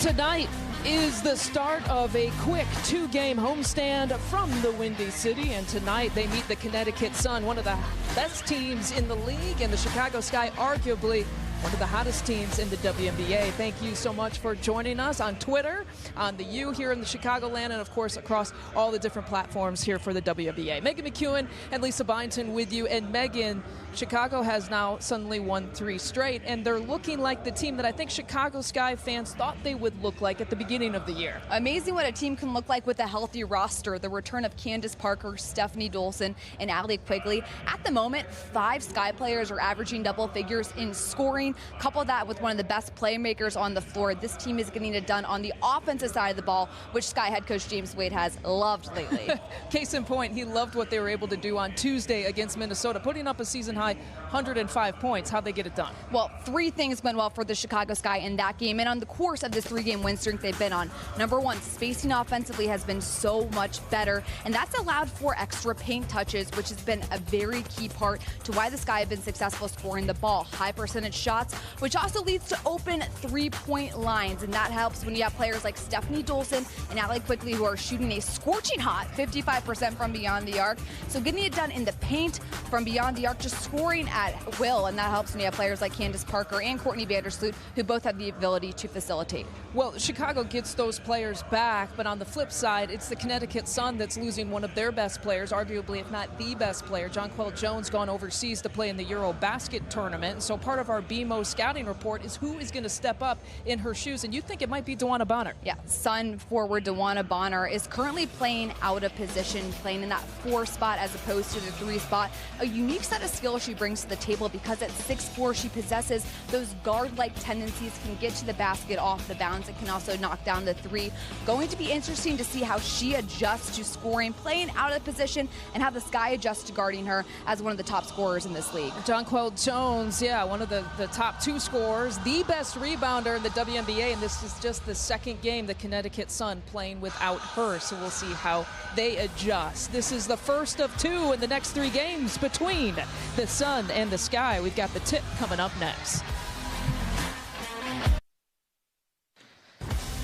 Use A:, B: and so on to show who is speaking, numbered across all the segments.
A: Tonight is the start of a quick two-game homestand from the Windy City, and tonight they meet the Connecticut Sun, one of the best teams in the league, and the Chicago Sky, arguably one of the hottest teams in the WNBA. Thank you so much for joining us on Twitter, on the U here in the Chicagoland, and of course across all the different platforms here for the WNBA. Megan McEwen and Lisa Byington with you. And Megan, Chicago has now suddenly won 3 straight, and they're looking like the team that I think Chicago Sky fans thought they would look like at the beginning of the year.
B: Amazing what a team can look like with a healthy roster. The return of Candace Parker, Stephanie Dolson, and Allie Quigley. At the moment, 5 Sky players are averaging double figures in scoring. Couple that with one of the best playmakers on the floor. This team is getting it done on the offensive side of the ball, which Sky head coach James Wade has loved lately.
A: Case in point, he loved what they were able to do on Tuesday against Minnesota, putting up a season-high 105 points. How'd they get it done? Well,
B: 3 things went well for the Chicago Sky in that game, and on the course of this 3-game win streak they've been on. Number 1, spacing offensively has been so much better, and that's allowed for extra paint touches, which has been a very key part to why the Sky have been successful scoring the ball. High percentage shots, which also leads to open 3-point lines, and that helps when you have players like Stephanie Dolson and Allie Quigley who are shooting a scorching hot 55% from beyond the arc. So getting it done in the paint, from beyond the arc, just scoring at will, and that helps when you have players like Candace Parker and Courtney Vandersloot who both have the ability to facilitate.
A: Well, Chicago gets those players back, but on the flip side, it's the Connecticut Sun that's losing one of their best players, arguably if not the best player. Jonquel Jones gone overseas to play in the Eurobasket tournament, and so part of our BMO scouting report is who is going to step up in her shoes, and you think it might be DeWanna Bonner.
B: Yeah, Sun forward DeWanna Bonner is currently playing out of position, playing in that 4 spot as opposed to the 3 spot. A unique set of skills she brings to the table because at 6'4", she possesses those guard-like tendencies, can get to the basket off the bounce, and can also knock down the 3. Going to be interesting to see how she adjusts to scoring, playing out of position, and how the Sky adjusts to guarding her as one of the top scorers in this league.
A: Jonquel Jones, yeah, one of the top 2 scorers, the best rebounder in the WNBA, and this is just the 2nd game the Connecticut Sun playing without her, so we'll see how they adjust. This is the first of 2 in the next 3 games between the Sun and the Sky. We've got the tip coming up next.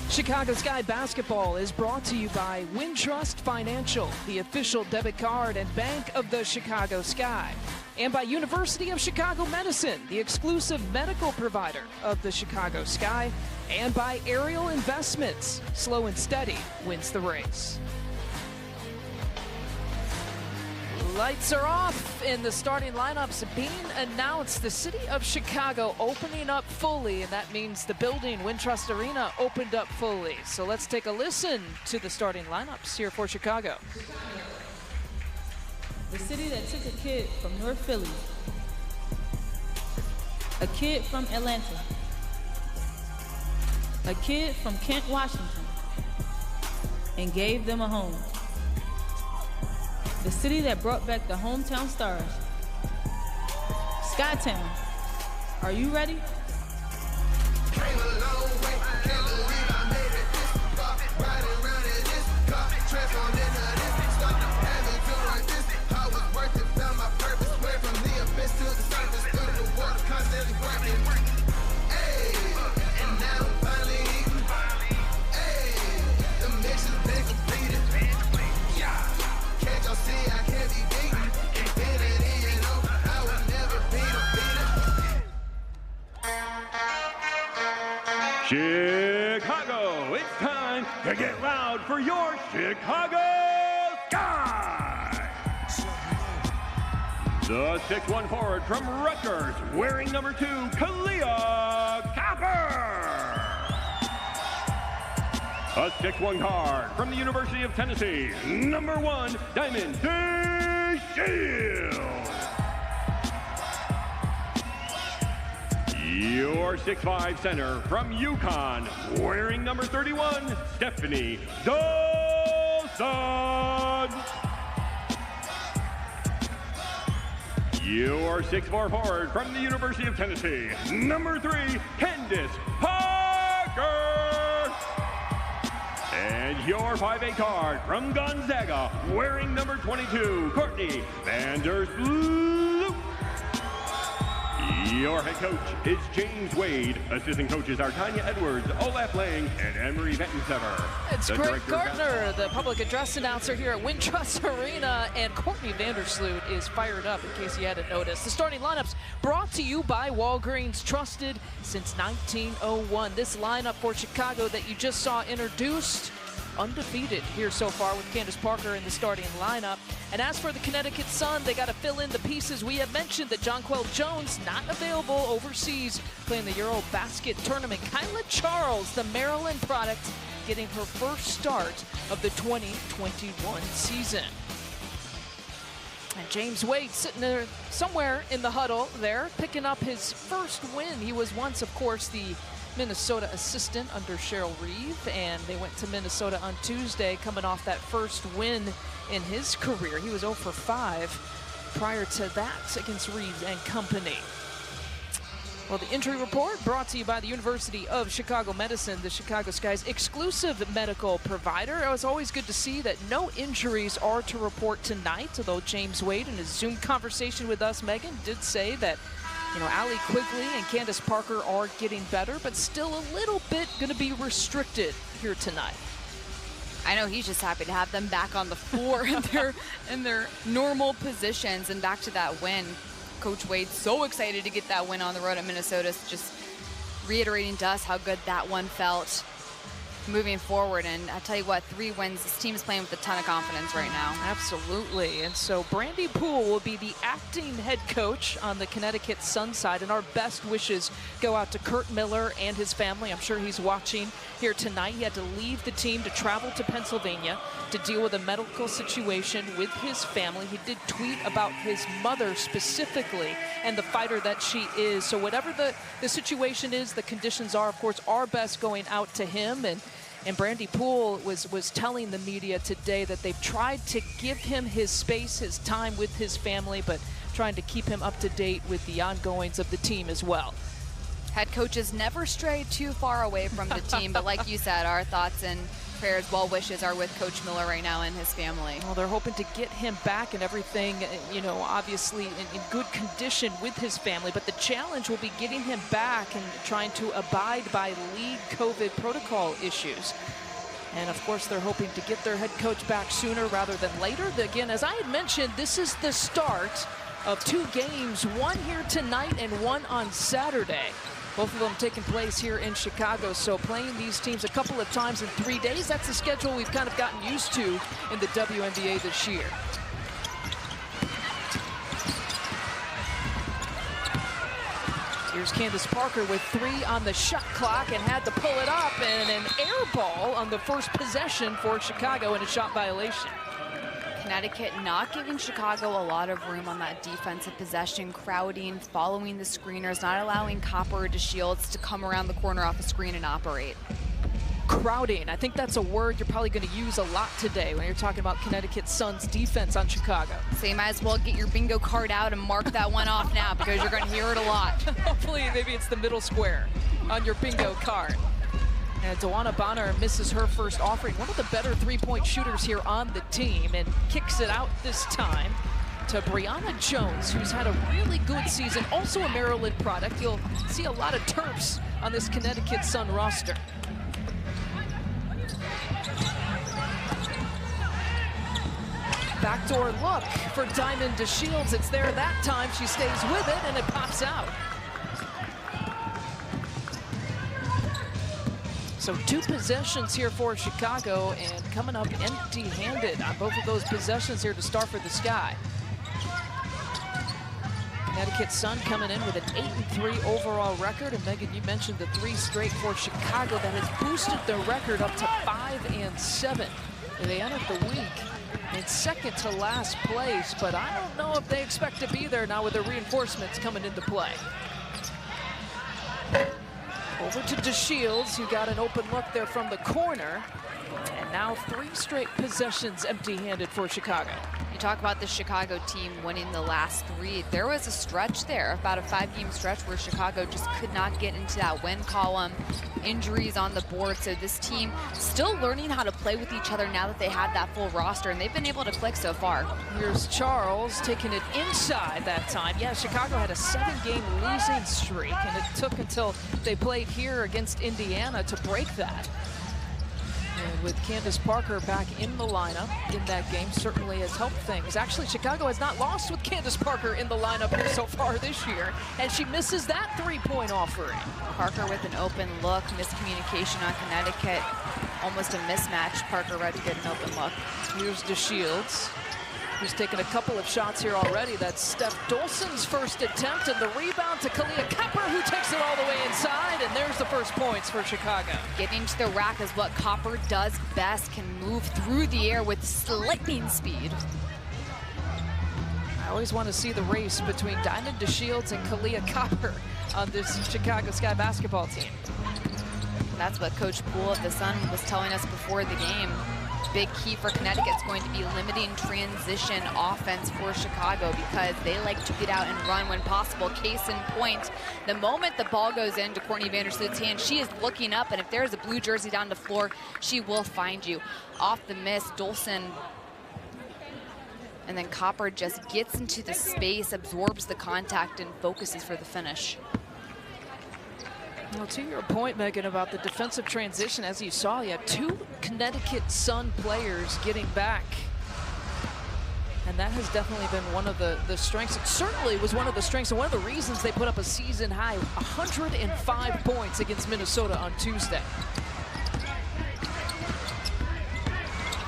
A: Chicago Sky basketball is brought to you by Wintrust Financial, the official debit card and bank of the Chicago Sky, and by University of Chicago Medicine, the exclusive medical provider of the Chicago Sky, and by Ariel Investments. Slow and steady wins the race. Lights are off and the starting lineups being announced. The city of Chicago opening up fully, and that means the building, Wintrust Arena, opened up fully. So let's take a listen to the starting lineups here for Chicago.
C: The city that took a kid from North Philly, a kid from Atlanta, a kid from Kent, Washington, and gave them a home. The city that brought back the hometown stars. Skytown, are you ready?
D: Chicago, it's time to get loud for your Chicago Sky! The 6'1" forward from Rutgers, wearing number 2, Kalia Capper. A 6'1" guard from the University of Tennessee, number 1, Diamond DeShields. Your 6'5" center from UConn, wearing number 31, Stephanie Dolson. Your 6'4" forward from the University of Tennessee, number 3, Candace Parker. And your 5'8" guard from Gonzaga, wearing number 22, Courtney Vandersloot. Your head coach is James Wade. Assistant coaches are Tanya Edwards, Olaf Lang, and Emery Vettensever.
A: It's Greg Gardner, the public address announcer here at Wintrust Arena, and Courtney Vandersloot is fired up in case you hadn't noticed. The starting lineups brought to you by Walgreens, trusted since 1901. This lineup for Chicago that you just saw introduced, undefeated here so far with Candace Parker in the starting lineup. And as for the Connecticut Sun, they got to fill in the pieces. We have mentioned that Jonquel Jones not available overseas playing the Eurobasket tournament. Kyla Charles, the Maryland product, getting her first start of the 2021 season. And James Wade sitting there somewhere in the huddle there, picking up his first win. He was once, of course, the Minnesota assistant under Cheryl Reeve, and they went to Minnesota on Tuesday, coming off that first win in his career. He was 0 for 5 prior to that against Reeve and company. Well, the injury report brought to you by the University of Chicago Medicine, the Chicago Sky's exclusive medical provider. It was always good to see that no injuries are to report tonight, although James Wade in his Zoom conversation with us, Megan, did say that Allie Quigley and Candace Parker are getting better, but still a little bit going to be restricted here tonight.
B: I know he's just happy to have them back on the floor in their normal positions and back to that win. Coach Wade so excited to get that win on the road at Minnesota, just reiterating to us how good that one felt moving forward. And I tell you what, 3 wins, this team is playing with a ton of confidence right now.
A: Absolutely. And so Brandy Poole will be the acting head coach on the Connecticut Sun side, and our best wishes go out to Kurt Miller and his family. I'm sure he's watching here tonight. He had to leave the team to travel to Pennsylvania to deal with a medical situation with his family. He did tweet about his mother specifically and the fighter that she is. So whatever the situation is, the conditions are, of course, our best going out to him. And Brandy Poole was telling the media today that they've tried to give him his space, his time with his family, but trying to keep him up to date with the ongoings of the team as well.
B: Head coaches never stray too far away from the team, but like you said, our thoughts and prayers, well wishes are with Coach Miller right now and his family.
A: Well, they're hoping to get him back and everything, obviously in good condition with his family, but the challenge will be getting him back and trying to abide by league COVID protocol issues. And of course, they're hoping to get their head coach back sooner rather than later. Again, as I had mentioned, this is the start of 2 games, one here tonight and one on Saturday. Both of them taking place here in Chicago, so playing these teams a couple of times in 3 days, that's the schedule we've kind of gotten used to in the WNBA this year. Here's Candace Parker with 3 on the shot clock and had to pull it up, and an air ball on the first possession for Chicago and a shot violation.
B: Connecticut not giving Chicago a lot of room on that defensive possession, crowding, following the screeners, not allowing Copper to Shields to come around the corner off a screen and operate.
A: Crowding, I think that's a word you're probably going to use a lot today when you're talking about Connecticut Sun's defense on Chicago.
B: So you might as well get your bingo card out and mark that one off now, because you're going to hear it a lot.
A: Hopefully, maybe it's the middle square on your bingo card. And Dewana Bonner misses her first offering. One of the better three-point shooters here on the team, and kicks it out this time to Brianna Jones, who's had a really good season. Also a Maryland product. You'll see a lot of Terps on this Connecticut Sun roster. Backdoor look for Diamond DeShields. It's there that time. She stays with it, and it pops out. So 2 possessions here for Chicago, and coming up empty-handed on both of those possessions here to start for the Sky. Connecticut Sun coming in with an 8-3 overall record. And Megan, you mentioned the 3 straight for Chicago. That has boosted the record up to 5-7. They entered the week in second to last place, but I don't know if they expect to be there now with the reinforcements coming into play. Over to DeShields, who got an open look there from the corner. And now 3 straight possessions empty-handed for Chicago.
B: You talk about the Chicago team winning the last 3. There was a stretch there, about a 5-game stretch, where Chicago just could not get into that win column. Injuries on the board, so this team still learning how to play with each other now that they had that full roster, and they've been able to click so far.
A: Here's Charles taking it inside that time. Yeah, Chicago had a 7-game losing streak, and it took until they played here against Indiana to break that. And with Candace Parker back in the lineup in that game, certainly has helped things. Actually, Chicago has not lost with Candace Parker in the lineup so far this year, and she misses that 3-point offering.
B: Parker with an open look, miscommunication on Connecticut, almost a mismatch. Parker ready to get an open look.
A: Here's DeShields, who's taken a couple of shots here already. That's Steph Dolson's first attempt, and the rebound to Kalia Copper, who takes it all the way inside, and there's the first points for Chicago.
B: Getting to the rack is what Copper does best, can move through the air with lightning speed.
A: I always want to see the race between Diamond DeShields and Kalia Copper on this Chicago Sky basketball team.
B: That's what Coach Poole of the Sun was telling us before the game. Big key for Connecticut is going to be limiting transition offense for Chicago, because they like to get out and run when possible. Case in point, the moment the ball goes into Courtney Vandersloot's hand, she is looking up, and if there's a blue jersey down the floor, she will find you. Off the miss, Dolson, and then Copper just gets into the space, absorbs the contact, and focuses for the finish.
A: Well, to your point, Megan, about the defensive transition, as you saw, you had 2 Connecticut Sun players getting back. And that has definitely been one of the strengths. It certainly was one of the strengths, and one of the reasons they put up a season high 105 points against Minnesota on Tuesday.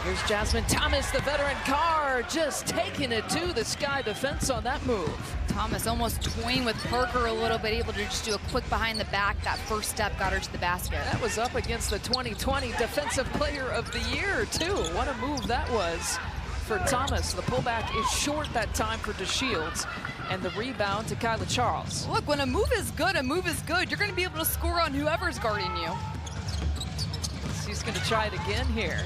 A: Here's Jasmine Thomas, the veteran guard, just taking it to the Sky defense on that move.
B: Thomas almost toying with Parker a little bit, able to just do a quick behind the back. That first step got her to the basket.
A: That was up against the 2020 Defensive Player of the Year, too. What a move that was for Thomas. The pullback is short that time for DeShields, and the rebound to Kyla Charles.
B: Look, when a move is good, you're going to be able to score on whoever's guarding you.
A: She's going to try it again here.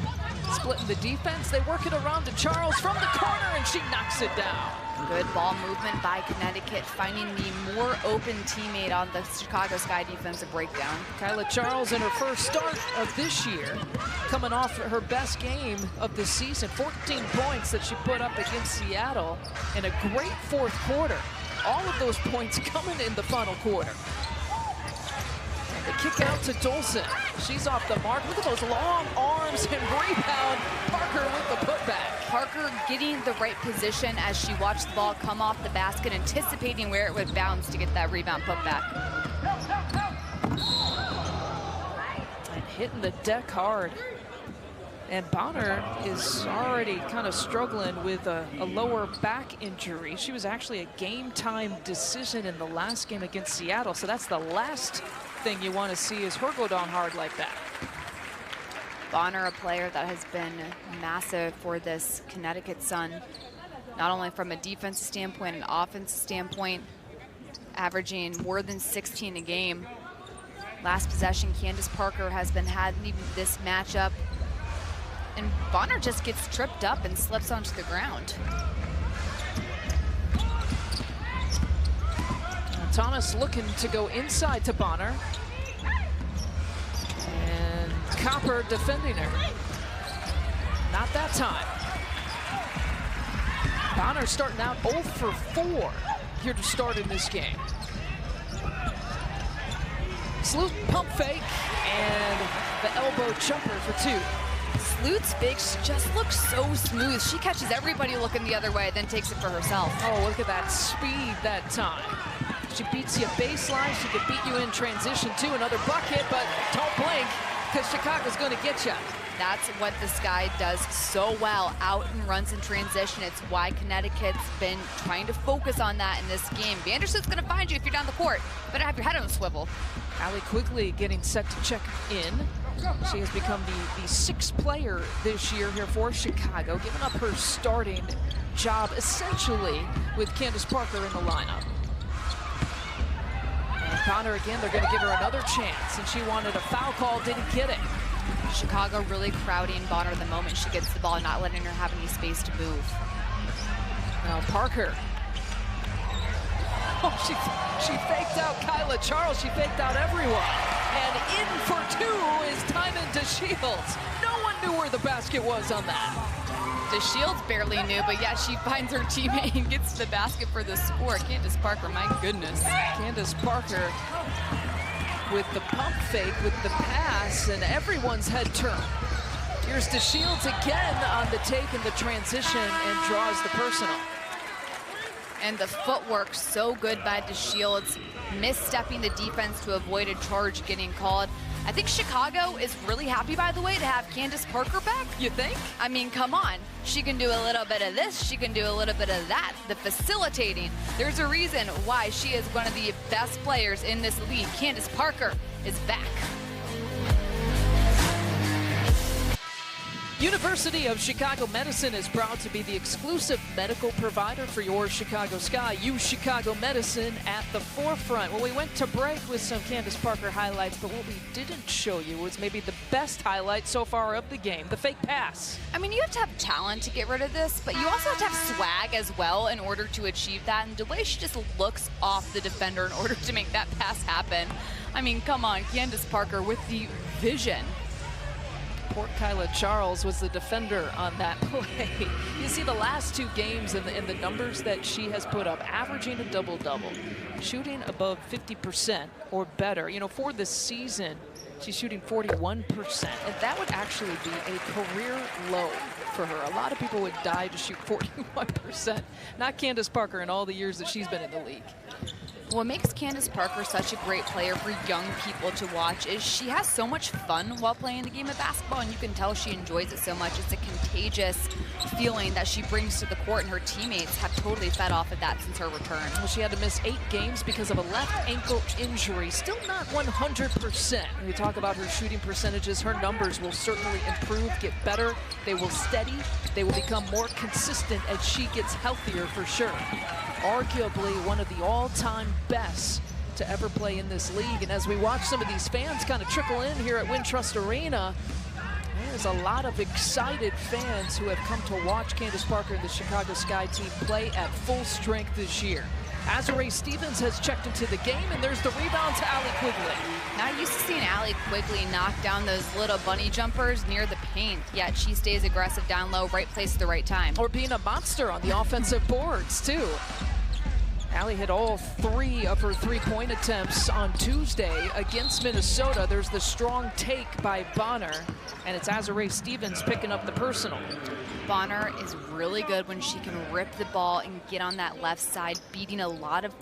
A: Splitting the defense, they work it around to Charles from the corner, and she knocks it down.
B: Good ball movement by Connecticut, finding the more open teammate on the Chicago Sky defensive breakdown.
A: Kyla Charles in her first start of this year, coming off her best game of the season, 14 points that she put up against Seattle in a great fourth quarter. All of those points coming in the final quarter. The kick out to Dolson. She's off the mark. Look at those long arms and rebound. Parker with the putback.
B: Parker getting the right position as she watched the ball come off the basket, anticipating where it would bounce to get that rebound putback.
A: And hitting the deck hard. And Bonner is already kind of struggling with a lower back injury. She was actually a game-time decision in the last game against Seattle, so that's the last thing you want to see is her go down hard like that.
B: Bonner, a player that has been massive for this Connecticut Sun, not only from a defensive standpoint, an offensive standpoint, averaging more than 16 a game. Last possession, Candace Parker has been having this matchup, and Bonner just gets tripped up and slips onto the ground.
A: Thomas looking to go inside to Bonner. And Copper defending her. Not that time. Bonner starting out 0 for 4 here to start in this game. Sloot pump fake and the elbow jumper for 2.
B: Sloot's fakes just look so smooth. She catches everybody looking the other way, then takes it for herself.
A: Oh, look at that speed that time. She beats you baseline. She could beat you in transition too. Another bucket, but don't blink because Chicago's going to get you.
B: That's what the Sky does so well, out and runs in transition. It's why Connecticut's been trying to focus on that in this game. Vandersloot's going to find you if you're down the court. Better have your head on a swivel.
A: Allie quickly getting set to check in. She has become the 6th player this year here for Chicago, giving up her starting job essentially with Candace Parker in the lineup. And Bonner again, they're going to give her another chance, and she wanted a foul call, didn't get it.
B: Chicago really crowding Bonner the moment she gets the ball, not letting her have any space to move.
A: Now Parker. Oh, she faked out Kyla Charles. She faked out everyone. And in for two is Timon DeShields. No one knew where the basket was on that.
B: DeShields barely knew, but yeah, she finds her teammate and gets to the basket for the score. Candace Parker, my goodness.
A: Candace Parker with the pump fake, with the pass, and everyone's head turned. Here's DeShields again on the take and the transition and draws the personal.
B: And the footwork so good by DeShields, misstepping the defense to avoid a charge getting called. I think Chicago is really happy, by the way, to have Candace Parker back.
A: You think?
B: I mean, come on. She can do a little bit of this. She can do a little bit of that. The facilitating. There's a reason why she is one of the best players in this league. Candace Parker is back.
A: University of Chicago Medicine is proud to be the exclusive medical provider for your Chicago Sky. Use Chicago Medicine at the forefront. Well, we went to break with some Candace Parker highlights, but what we didn't show you was maybe the best highlight so far of the game, the fake pass.
B: I mean, you have to have talent to get rid of this, but you also have to have swag as well in order to achieve that. And the way she just looks off the defender in order to make that pass happen. I mean, come on, Candace Parker with the vision.
A: Poor Kyla Charles was the defender on that play. You see the last two games and the numbers that she has put up, averaging a double-double, shooting above 50% or better. You know, for this season, she's shooting 41%, and that would actually be a career low for her. A lot of people would die to shoot 41%. Not Candace Parker in all the years that she's been in the league.
B: What makes Candace Parker such a great player for young people to watch is she has so much fun while playing the game of basketball, and you can tell she enjoys it so much. It's a contagious feeling that she brings to the court, and her teammates have totally fed off of that since her return.
A: Well, she had to miss 8 games because of a left ankle injury. Still not 100%. When we talk about her shooting percentages, her numbers will certainly improve, get better. They will steady. They will become more consistent as she gets healthier for sure. Arguably one of the all-time best to ever play in this league. And as we watch some of these fans kind of trickle in here at Wintrust Arena, there's a lot of excited fans who have come to watch Candace Parker and the Chicago Sky team play at full strength this year. Azurá Stevens has checked into the game, and there's the rebound to Allie Quigley.
B: Not used to seeing Allie Quigley knock down those little bunny jumpers near the paint, yet she stays aggressive down low, right place at the right time.
A: Or being a monster on the offensive boards, too. Allie hit all 3 of her three-point attempts on Tuesday against Minnesota. There's the strong take by Bonner, and it's Azurá Stevens picking up the personal.
B: Bonner is really good when she can rip the ball and get on that left side, beating a lot of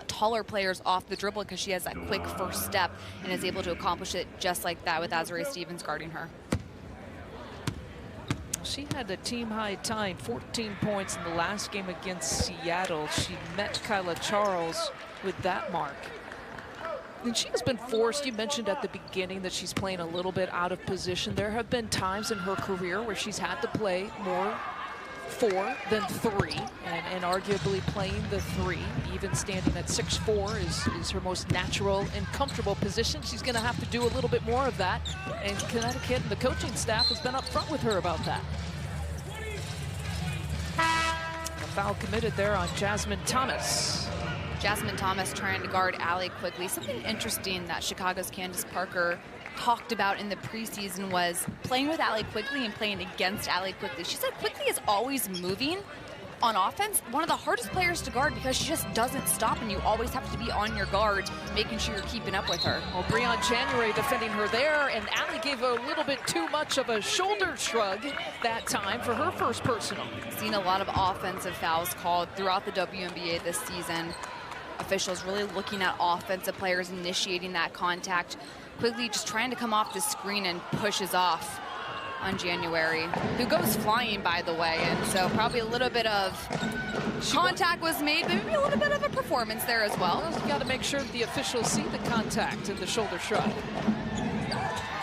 B: taller players off the dribble because she has that quick first step and is able to accomplish it just like that with Azurá Stevens guarding her.
A: She had a team-high tying 14 points in the last game against Seattle. She met Kyla Charles with that mark. And she has been forced, you mentioned at the beginning that she's playing a little bit out of position. There have been times in her career where she's had to play more 4 than 3, and arguably playing the 3, even standing at 6'4", is her most natural and comfortable position. She's going to have to do a little bit more of that, and Connecticut and the coaching staff has been upfront with her about that. A foul committed there on Jasmine Thomas.
B: Jasmine Thomas trying to guard Allie Quigley. Something interesting that Chicago's Candace Parker talked about in the preseason was playing with Allie Quigley and playing against Allie Quigley. She said Quigley is always moving on offense. One of the hardest players to guard because she just doesn't stop, and you always have to be on your guard, making sure you're keeping up with her.
A: Well, Breon January defending her there, and Allie gave a little bit too much of a shoulder shrug that time for her first personal.
B: Seen a lot of offensive fouls called throughout the WNBA this season. Officials really looking at offensive players initiating that contact. Quigley just trying to come off the screen and pushes off on January, who goes flying, by the way, and so probably a little bit of contact was made, but maybe a little bit of a performance there as well.
A: You got to make sure the officials see the contact in the shoulder shrug.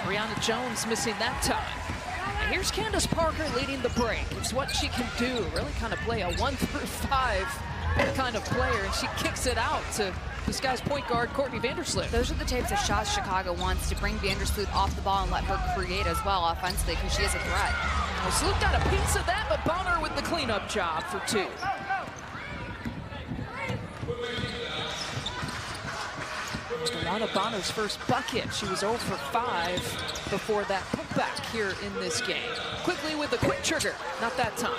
A: Brianna Jones missing that time. And here's Candace Parker leading the break. It's what she can do, really kind of play a 1 through 5 kind of player, and she kicks it out to this guy's point guard, Courtney Vandersloot.
B: Those are the types of shots Chicago wants, to bring Vandersloot off the ball and let her create as well offensively, because she is a threat.
A: Well, Sloot got a piece of that, but Bonner with the cleanup job for 2. DeWanna Bonner's first bucket. She was 0 for 5 before that putback here in this game. Quickly with the quick trigger, not that time.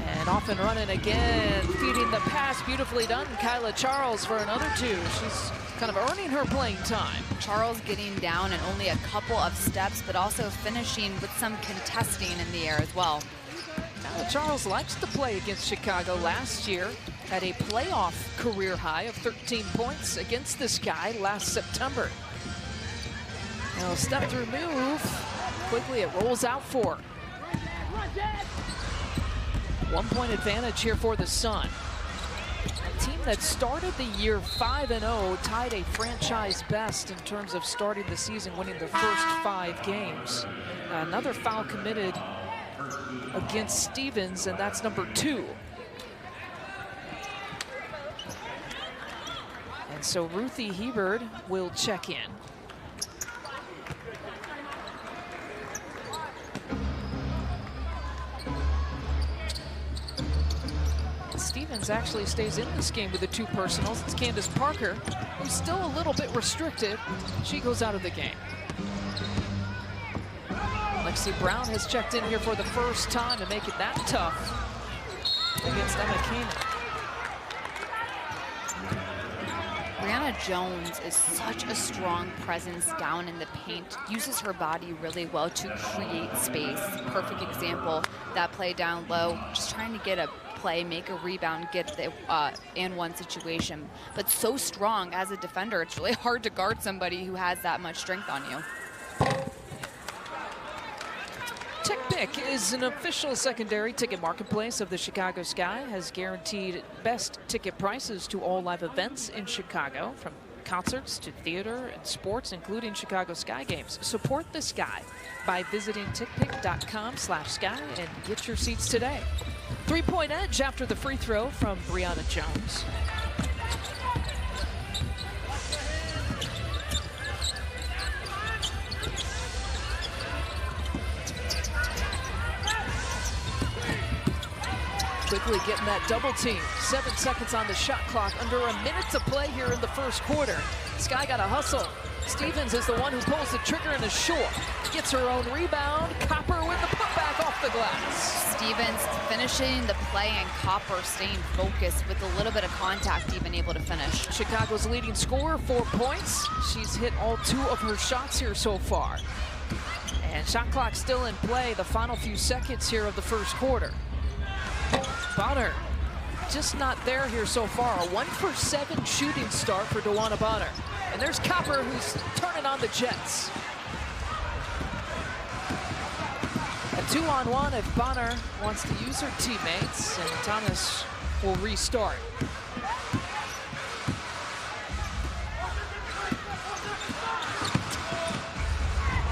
A: And off and running again, feeding the pass, beautifully done. Kyla Charles for another 2. She's kind of earning her playing time.
B: Charles getting down in only a couple of steps, but also finishing with some contesting in the air as well.
A: Kyla Charles likes to play against Chicago. Last year had a playoff career high of 13 points against this guy last September. Now step through move. Quickly it rolls out for her. 1-point advantage here for the Sun. A team that started the year 5-0, tied a franchise best in terms of starting the season, winning their first 5 games. Another foul committed against Stevens, and that's number 2. And so Ruthie Hebert will check in. Stevens actually stays in this game with the 2 personals. It's Candace Parker, who's still a little bit restricted. She goes out of the game. Lexi Brown has checked in here for the first time to make it that tough against Emma Keenan.
B: Brianna Jones is such a strong presence down in the paint, uses her body really well to create space. Perfect example, that play down low, just trying to get a play, make a rebound, get the and one situation. But so strong as a defender, it's really hard to guard somebody who has that much strength on you.
A: TickPick is an official secondary ticket marketplace of the Chicago Sky, has guaranteed best ticket prices to all live events in Chicago, from concerts to theater and sports, including Chicago Sky games. Support the Sky by visiting tickpick.com/sky and get your seats today. 3-point edge after the free throw from Brianna Jones. Quickly getting that double team. 7 seconds on the shot clock. Under a minute to play here in the first quarter. Sky got a hustle. Stevens is the one who pulls the trigger and is short. Gets her own rebound. Copper with the putback off the glass.
B: Stevens finishing the play and Copper staying focused with a little bit of contact, even able to finish.
A: Chicago's leading scorer, 4 points. She's hit all 2 of her shots here so far. And shot clock still in play. The final few seconds here of the first quarter. Bonner just not there here so far. A 1 for 7 shooting start for DeWanna Bonner. And there's Copper, who's turning on the Jets. A 2-on-1 if Bonner wants to use her teammates, and Thomas will restart.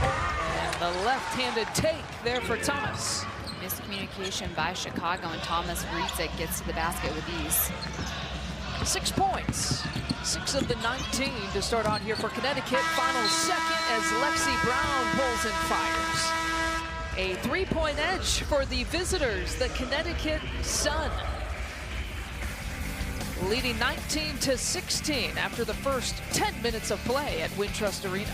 A: And the left-handed take there for Thomas.
B: Miscommunication by Chicago, and Thomas reads it, gets to the basket with ease.
A: 6 points, 6 of the 19 to start on here for Connecticut. Final second as Lexi Brown pulls and fires. A 3-point edge for the visitors, the Connecticut Sun. Leading 19-16 after the first 10 minutes of play at Wintrust Arena.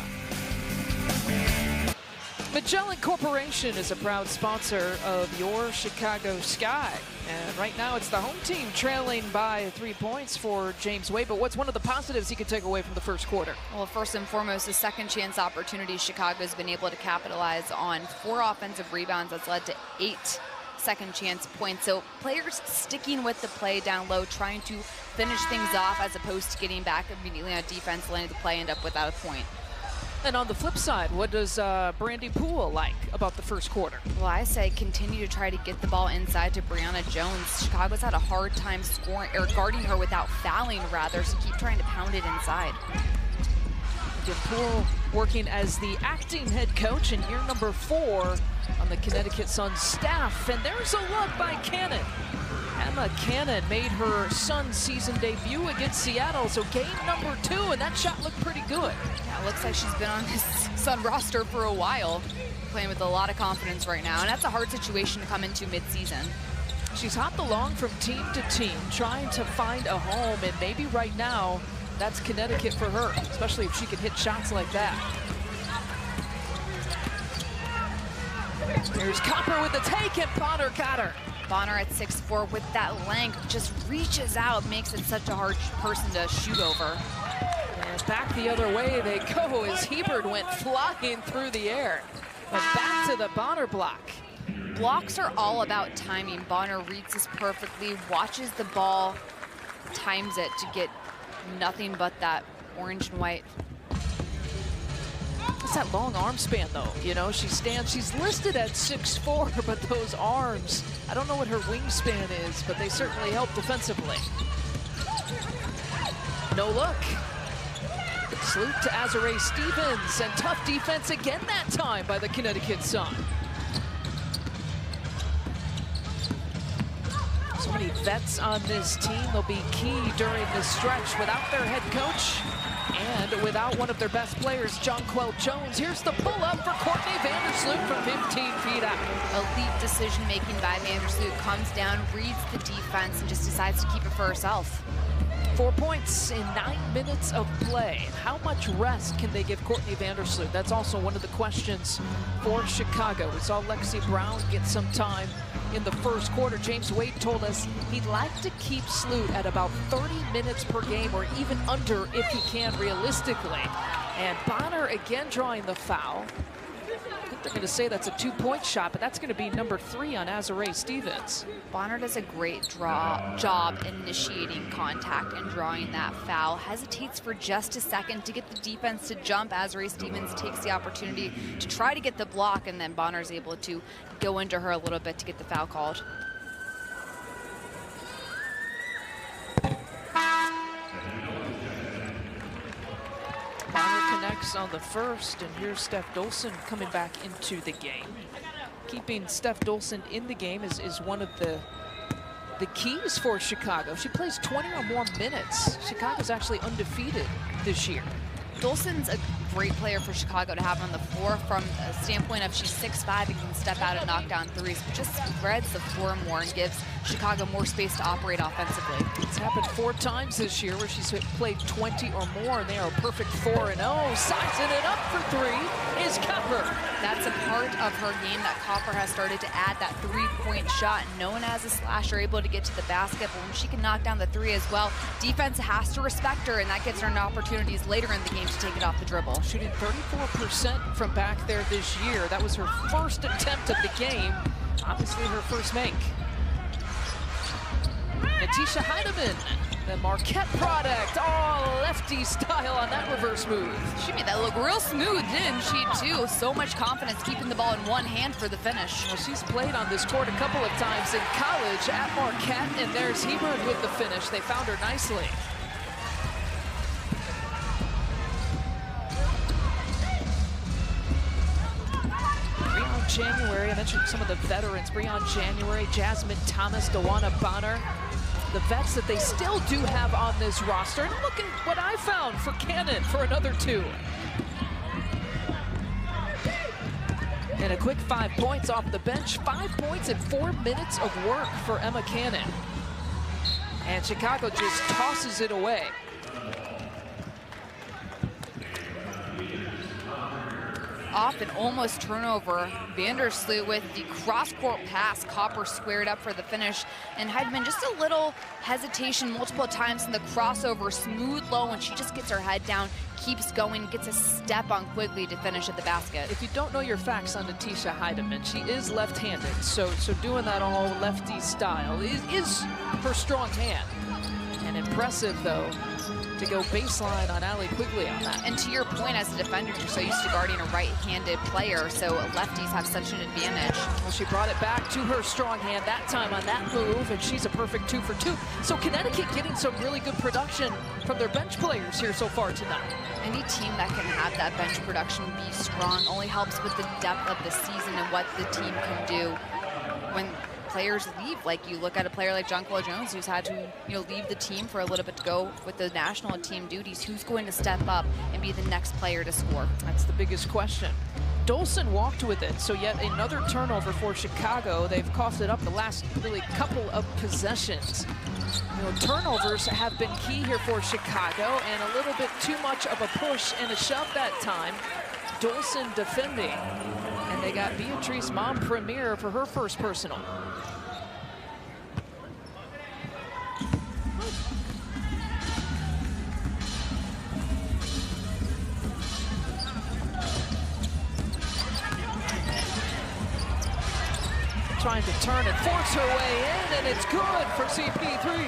A: Magellan Corporation is a proud sponsor of your Chicago Sky. And right now it's the home team trailing by 3 points for James Wade. But what's one of the positives he could take away from the first quarter?
B: Well, first and foremost, the second chance opportunities Chicago's been able to capitalize on. 4 offensive rebounds that's led to 8 second chance points. So players sticking with the play down low, trying to finish things off as opposed to getting back immediately on defense, letting the play end up without a point.
A: And on the flip side, what does Brandy Poole like about the first quarter?
B: Well, I say continue to try to get the ball inside to Brianna Jones. Chicago's had a hard time scoring or guarding her without fouling, rather, so keep trying to pound it inside.
A: Again, Poole working as the acting head coach in year number 4 on the Connecticut Sun staff. And there's a look by Cannon. Emma Cannon made her Sun season debut against Seattle, so game number 2, and that shot looked pretty good.
B: Yeah, it looks like she's been on this Sun roster for a while, playing with a lot of confidence right now, and that's a hard situation to come into mid-season.
A: She's hopped along from team to team, trying to find a home, and maybe right now, that's Connecticut for her, especially if she can hit shots like that. Here's Copper with the take, and Bonner got her.
B: Bonner at 6'4" with that length just reaches out, makes it such a hard person to shoot over.
A: And back the other way they go as Hebert went flying through the air. But back to the Bonner block.
B: Blocks are all about timing. Bonner reads this perfectly, watches the ball, times it to get nothing but that orange and white.
A: It's that long arm span, though. You know, she's listed at 6'4", but those arms, I don't know what her wingspan is, but they certainly help defensively. No look. Salute to Azurá Stevens, and tough defense again that time by the Connecticut Sun. So many vets on this team. They'll be key during this stretch without their head coach and without one of their best players, Jonquel Jones. Here's the pull-up for Courtney Vandersloot from 15 feet out.
B: Elite decision-making by Vandersloot, comes down, reads the defense, and just decides to keep it for herself.
A: 4 points in 9 minutes of play. How much rest can they give Courtney Vandersloot? That's also one of the questions for Chicago. We saw Lexi Brown get some time in the first quarter. James Wade told us he'd like to keep Sloot at about 30 minutes per game, or even under if he can realistically. And Bonner again drawing the foul. I think they're going to say that's a 2-point shot, but that's going to be number 3 on Azurá Stevens.
B: Bonner does a great job initiating contact and drawing that foul. Hesitates for just a second to get the defense to jump. Azurá Stevens takes the opportunity to try to get the block, and then Bonner's able to go into her a little bit to get the foul called.
A: Bonner connects on the first, and here's Steph Dolson coming back into the game. Keeping Steph Dolson in the game is one of the keys for Chicago. She plays 20 or more minutes. Chicago's actually undefeated this year.
B: Dolson's a great player for Chicago to have on the floor from a standpoint of she's 6'5" and can step out and knock down threes, but just spreads the floor more and gives Chicago more space to operate offensively.
A: It's happened 4 times this year where she's played 20 or more, and they are a perfect 4-0. Sizing it up for 3 is Copper.
B: That's a part of her game that Copper has started to add, that 3-point shot. Known as a slasher, able to get to the basket, but when she can knock down the 3 as well, defense has to respect her, and that gives her opportunities later in the game to take it off the dribble.
A: Shooting 34% from back there this year. That was her first attempt at the game. Obviously her first make. Natisha Heidemann, the Marquette product, all lefty style on that reverse move.
B: She made that look real smooth, didn't she, too? So much confidence keeping the ball in one hand for the finish.
A: Well, she's played on this court a couple of times in college at Marquette, and there's Hebert with the finish. They found her nicely. January, I mentioned some of the veterans, Breon January, Jasmine Thomas, Dewana Bonner, the vets that they still do have on this roster. And look at what I found for Cannon for another 2. And a quick 5 points off the bench. 5 points in 4 minutes of work for Emma Cannon. And Chicago just tosses it away.
B: Off and almost turnover. Vandersloot with the cross-court pass. Copper squared up for the finish. And Heidemann just a little hesitation multiple times in the crossover. Smooth low, and she just gets her head down, keeps going, gets a step on Quigley to finish at the basket.
A: If you don't know your facts on Natisha Heidemann, she is left-handed. So doing that all lefty style is her strong hand. And impressive, though, to go baseline on Allie Quigley on that.
B: And to your point, as a defender, you're so used to guarding a right-handed player, so lefties have such an advantage.
A: Well, she brought it back to her strong hand that time on that move, and she's a perfect 2 for 2. So Connecticut getting some really good production from their bench players here so far tonight.
B: Any team that can have that bench production be strong only helps with the depth of the season and what the team can do when players leave. Like, you look at a player like Jonquel Jones, who's had to, leave the team for a little bit to go with the national team duties. Who's going to step up and be the next player to score?
A: That's the biggest question. Dolson walked with it, so yet another turnover for Chicago. They've coughed it up the last really couple of possessions. You know, turnovers have been key here for Chicago, and a little bit too much of a push and a shove that time. Dolson defending, and they got Beatrice Mom Premier for her first personal. Trying to turn and force her way in, and it's good for CP3.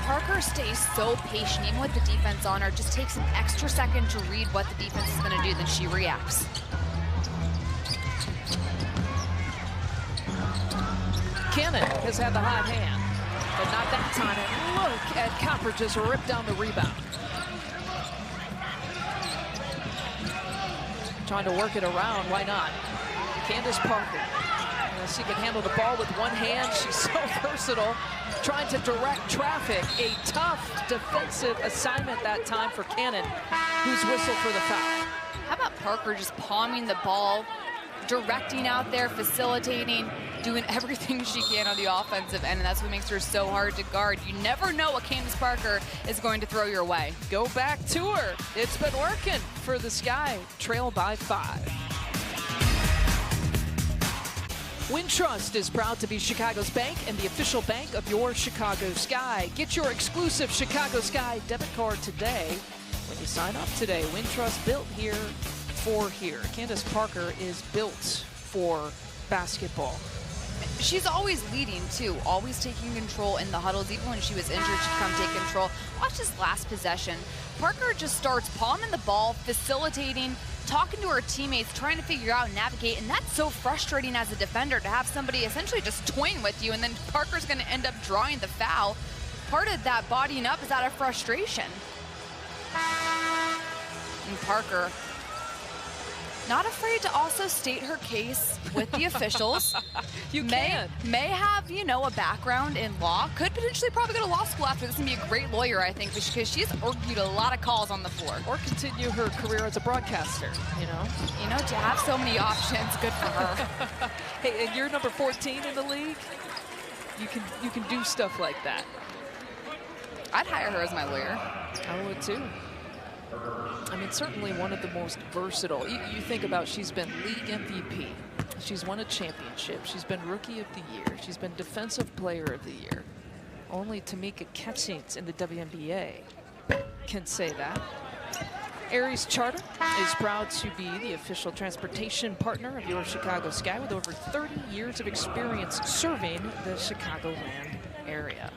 B: Parker stays so patient, even with the defense on her, just takes an extra second to read what the defense is going to do, then she reacts.
A: Cannon has had the hot hand, but not that time. And look at Copper just rip down the rebound. Trying to work it around, why not? Candace Parker. She can handle the ball with one hand. She's so versatile, trying to direct traffic. A tough defensive assignment that time for Cannon, who's whistled for the foul.
B: How about Parker just palming the ball, directing out there, facilitating, doing everything she can on the offensive end, and that's what makes her so hard to guard. You never know what Candace Parker is going to throw your way.
A: Go back to her. It's been working for the Sky. Trail by 5. Wintrust is proud to be Chicago's bank and the official bank of your Chicago Sky. Get your exclusive Chicago Sky debit card today when you sign up today. Wintrust, built here for here. Candace Parker is built for basketball.
B: She's always leading, too, always taking control in the huddles. Even when she was injured, she'd come take control. Watch this last possession. Parker just starts palming the ball, facilitating, talking to her teammates, trying to figure out and navigate, and that's so frustrating as a defender to have somebody essentially just toying with you, and then Parker's going to end up drawing the foul. Part of that bodying up is out of frustration. And Parker, not afraid to also state her case with the officials. May have, you know, a background in law. Could potentially probably go to law school after this and be a great lawyer, I think, because she's argued a lot of calls on the floor.
A: Or continue her career as a broadcaster, you know?
B: You know, to have so many options, good for her.
A: Hey, and you're number 14 in the league. You can do stuff like that.
B: I'd hire her as my lawyer.
A: I would too. I mean, certainly one of the most versatile. You think about, she's been league MVP. She's won a championship. She's been rookie of the year. She's been defensive player of the year. Only Tamika Catchings in the WNBA can say that. Aries Charter is proud to be the official transportation partner of your Chicago Sky with over 30 years of experience serving the Chicagoland area.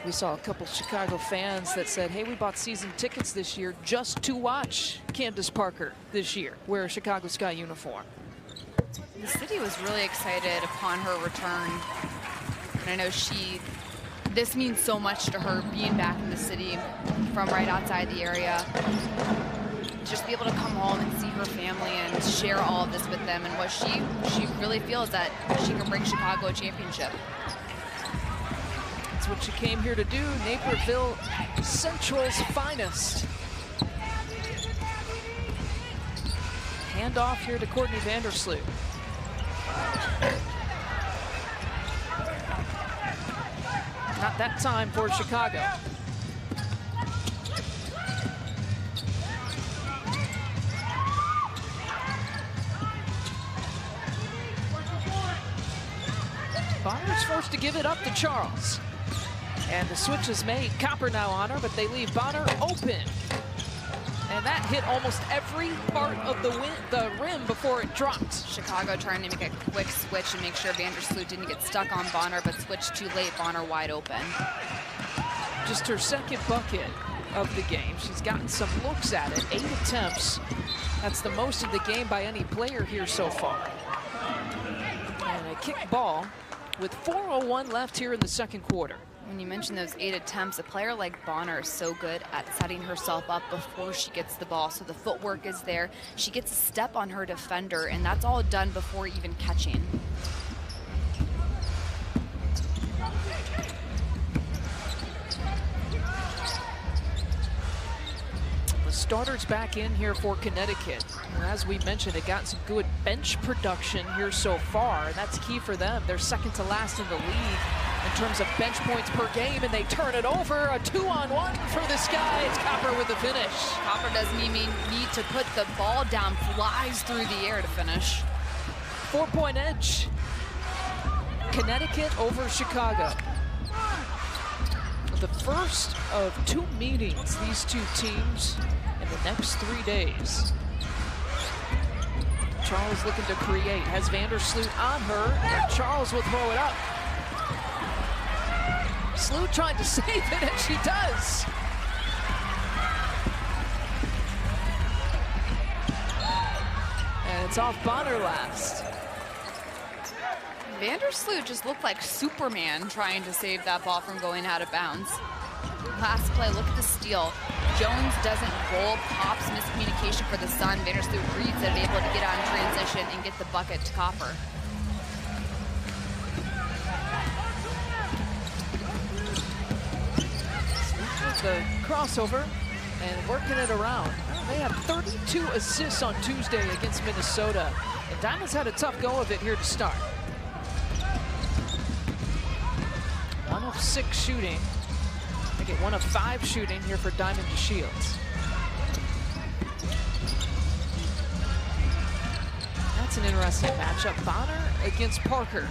A: We saw a couple Chicago fans that said, hey, we bought season tickets this year just to watch Candace Parker this year wear a Chicago Sky uniform.
B: The city was really excited upon her return. And I know this means so much to her, being back in the city from right outside the area. Just be able to come home and see her family and share all of this with them, and what she really feels that she can bring Chicago a championship.
A: That's what she came here to do. Naperville Central's finest. Hand off here to Courtney Vandersloot. Not that time for Chicago. Bonner's forced to give it up to Charles. And the switch is made. Copper now on her, but they leave Bonner open. And that hit almost every part of the rim before it dropped.
B: Chicago trying to make a quick switch and make sure Vandersloot didn't get stuck on Bonner, but switched too late. Bonner wide open.
A: Just her second bucket of the game. She's gotten some looks at it. 8 attempts. That's the most of the game by any player here so far. And a kick ball with 4:01 left here in the second quarter.
B: When you mention those 8 attempts, a player like Bonner is so good at setting herself up before she gets the ball. So the footwork is there. She gets a step on her defender, and that's all done before even catching.
A: starters back in here for Connecticut. And as we mentioned, they got some good bench production here so far, and that's key for them. They're second to last in the league in terms of bench points per game, and they turn it over. A 2-on-1 for the Sky. It's Copper with the finish.
B: Copper doesn't even need to put the ball down, flies through the air to finish.
A: 4-point edge. Connecticut over Chicago. The first of 2 meetings, these 2 teams, in the next 3 days. Charles looking to create, has Vandersloot on her, and Charles will throw it up. Sloot trying to save it, and she does. And it's off Bonner last.
B: Vandersloot just looked like Superman trying to save that ball from going out of bounds. Last play, look at the steal. Jones doesn't roll, pops, miscommunication for the Sun. Vandersloot reads it, able to get on transition and get the bucket to Copper.
A: The crossover and working it around. They had 32 assists on Tuesday against Minnesota. And Diamonds had a tough go of it here to start. 1 of 6 shooting. They get 1 of 5 shooting here for Diamond to Shields. That's an interesting matchup. Bonner against Parker.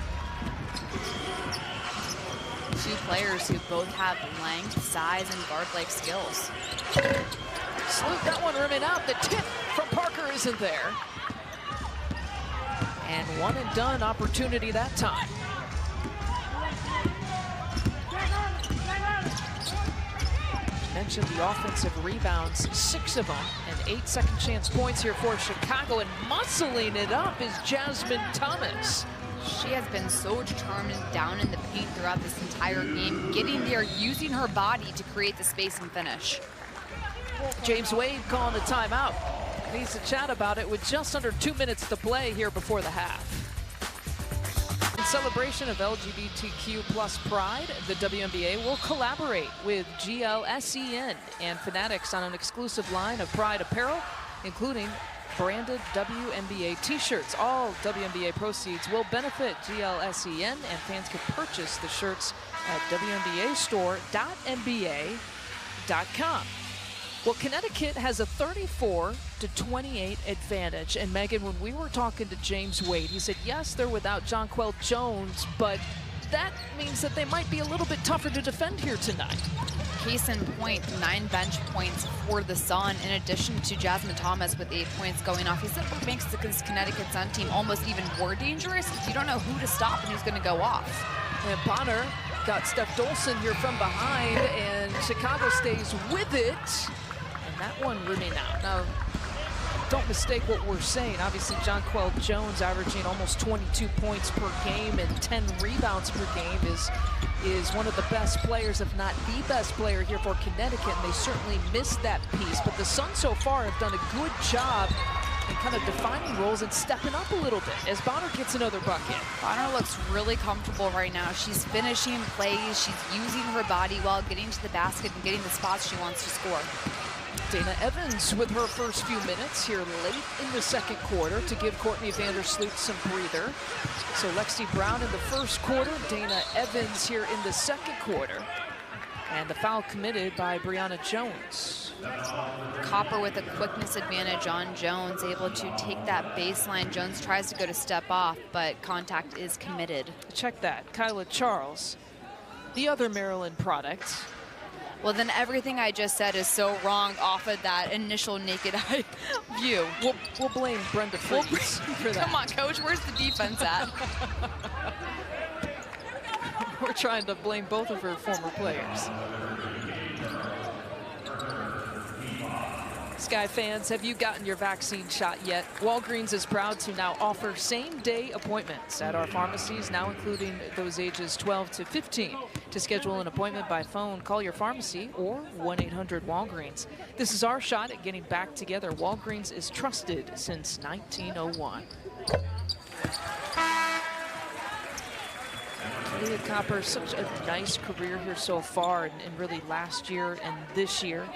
B: 2 players who both have length, size, and guard-like skills.
A: Sloot got one rimming out. The tip from Parker isn't there. And 1 and done opportunity that time. Mentioned the offensive rebounds, 6 of them, and 8 second chance points here for Chicago, and muscling it up is Jasmine Thomas.
B: She has been so determined down in the paint throughout this entire game, getting there, using her body to create the space and finish.
A: James Wade calling a timeout. Needs to chat about it with just under 2 minutes to play here before the half. In celebration of LGBTQ plus pride, the WNBA will collaborate with GLSEN and Fanatics on an exclusive line of pride apparel, including branded WNBA t-shirts. All WNBA proceeds will benefit GLSEN, and fans can purchase the shirts at WNBAstore.nba.com. Well, Connecticut has a 34-28 advantage. And Megan, when we were talking to James Wade, he said, yes, they're without Jonquel Jones, but that means that they might be a little bit tougher to defend here tonight.
B: Case in point, 9 bench points for the Sun, in addition to Jasmine Thomas with 8 points going off. He said what makes the Connecticut Sun team almost even more dangerous is you don't know who to stop and who's going to go off.
A: And Bonner got Steph Dolson here from behind, and Chicago stays with it. And that one rimming out. Now, don't mistake what we're saying. Obviously, Jonquel Jones averaging almost 22 points per game and 10 rebounds per game is one of the best players, if not the best player here for Connecticut, and they certainly missed that piece. But the Suns so far have done a good job in kind of defining roles and stepping up a little bit as Bonner gets another bucket.
B: Bonner looks really comfortable right now. She's finishing plays, she's using her body well, getting to the basket and getting the spots she wants to score.
A: Dana Evans with her first few minutes here late in the second quarter to give Courtney Vandersloot some breather. So Lexi Brown in the first quarter, Dana Evans here in the second quarter. And the foul committed by Brianna Jones.
B: Copper with a quickness advantage on Jones, able to take that baseline. Jones tries to go to step off, but contact is committed.
A: Check that, Kyla Charles, the other Maryland product.
B: Well, then everything I just said is so wrong off of that initial naked eye view.
A: We'll blame Brenda Freeze for that.
B: Come on, coach, where's the defense at?
A: We're trying to blame both of her former players. Sky fans, have you gotten your vaccine shot yet? Walgreens is proud to now offer same-day appointments at our pharmacies, now including those ages 12 to 15. To schedule an appointment by phone, call your pharmacy or 1-800-WALGREENS. This is our shot at getting back together. Walgreens is trusted since 1901. Leah Copper, such a nice career here so far, and really last year and this year.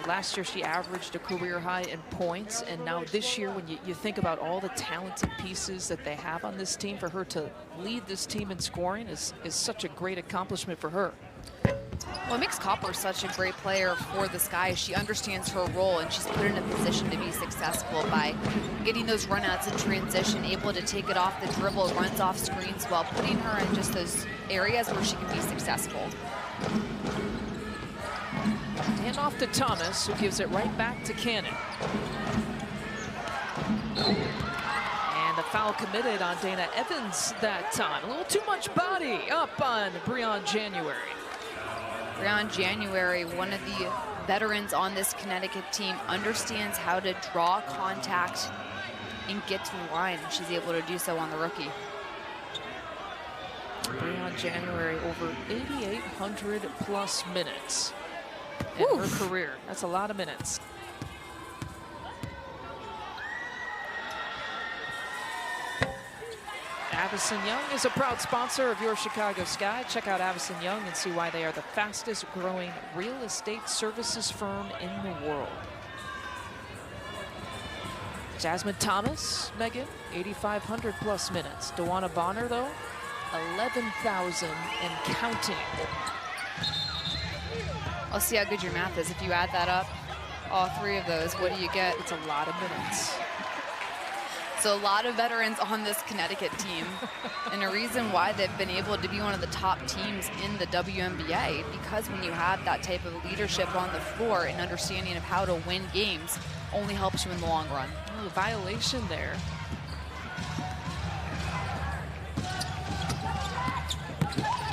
A: Last year she averaged a career high in points, and now this year when you think about all the talented pieces that they have on this team, for her to lead this team in scoring is such a great accomplishment for her.
B: Well, it makes Copper such a great player for the Sky. She understands her role, and she's put in a position to be successful by getting those runouts in transition, able to take it off the dribble, runs off screens well, putting her in just those areas where she can be successful.
A: Hand off to Thomas, who gives it right back to Cannon. And a foul committed on Dana Evans that time. A little too much body up on Breon January.
B: Breon January, one of the veterans on this Connecticut team, understands how to draw contact and get to the line. She's able to do so on the rookie.
A: Breon January over 8,800 plus minutes in her career. That's a lot of minutes. Avison Young is a proud sponsor of your Chicago Sky. Check out Avison Young and see why they are the fastest growing real estate services firm in the world. Jasmine Thomas, Megan, 8,500 plus minutes. Dewana Bonner, though, 11,000 and counting.
B: I'll see how good your math is. If you add that up, all three of those, what do you get?
A: It's a lot of minutes.
B: So a lot of veterans on this Connecticut team, and a reason why they've been able to be one of the top teams in the WNBA, because when you have that type of leadership on the floor and understanding of how to win games, only helps you in the long run.
A: Oh, violation there.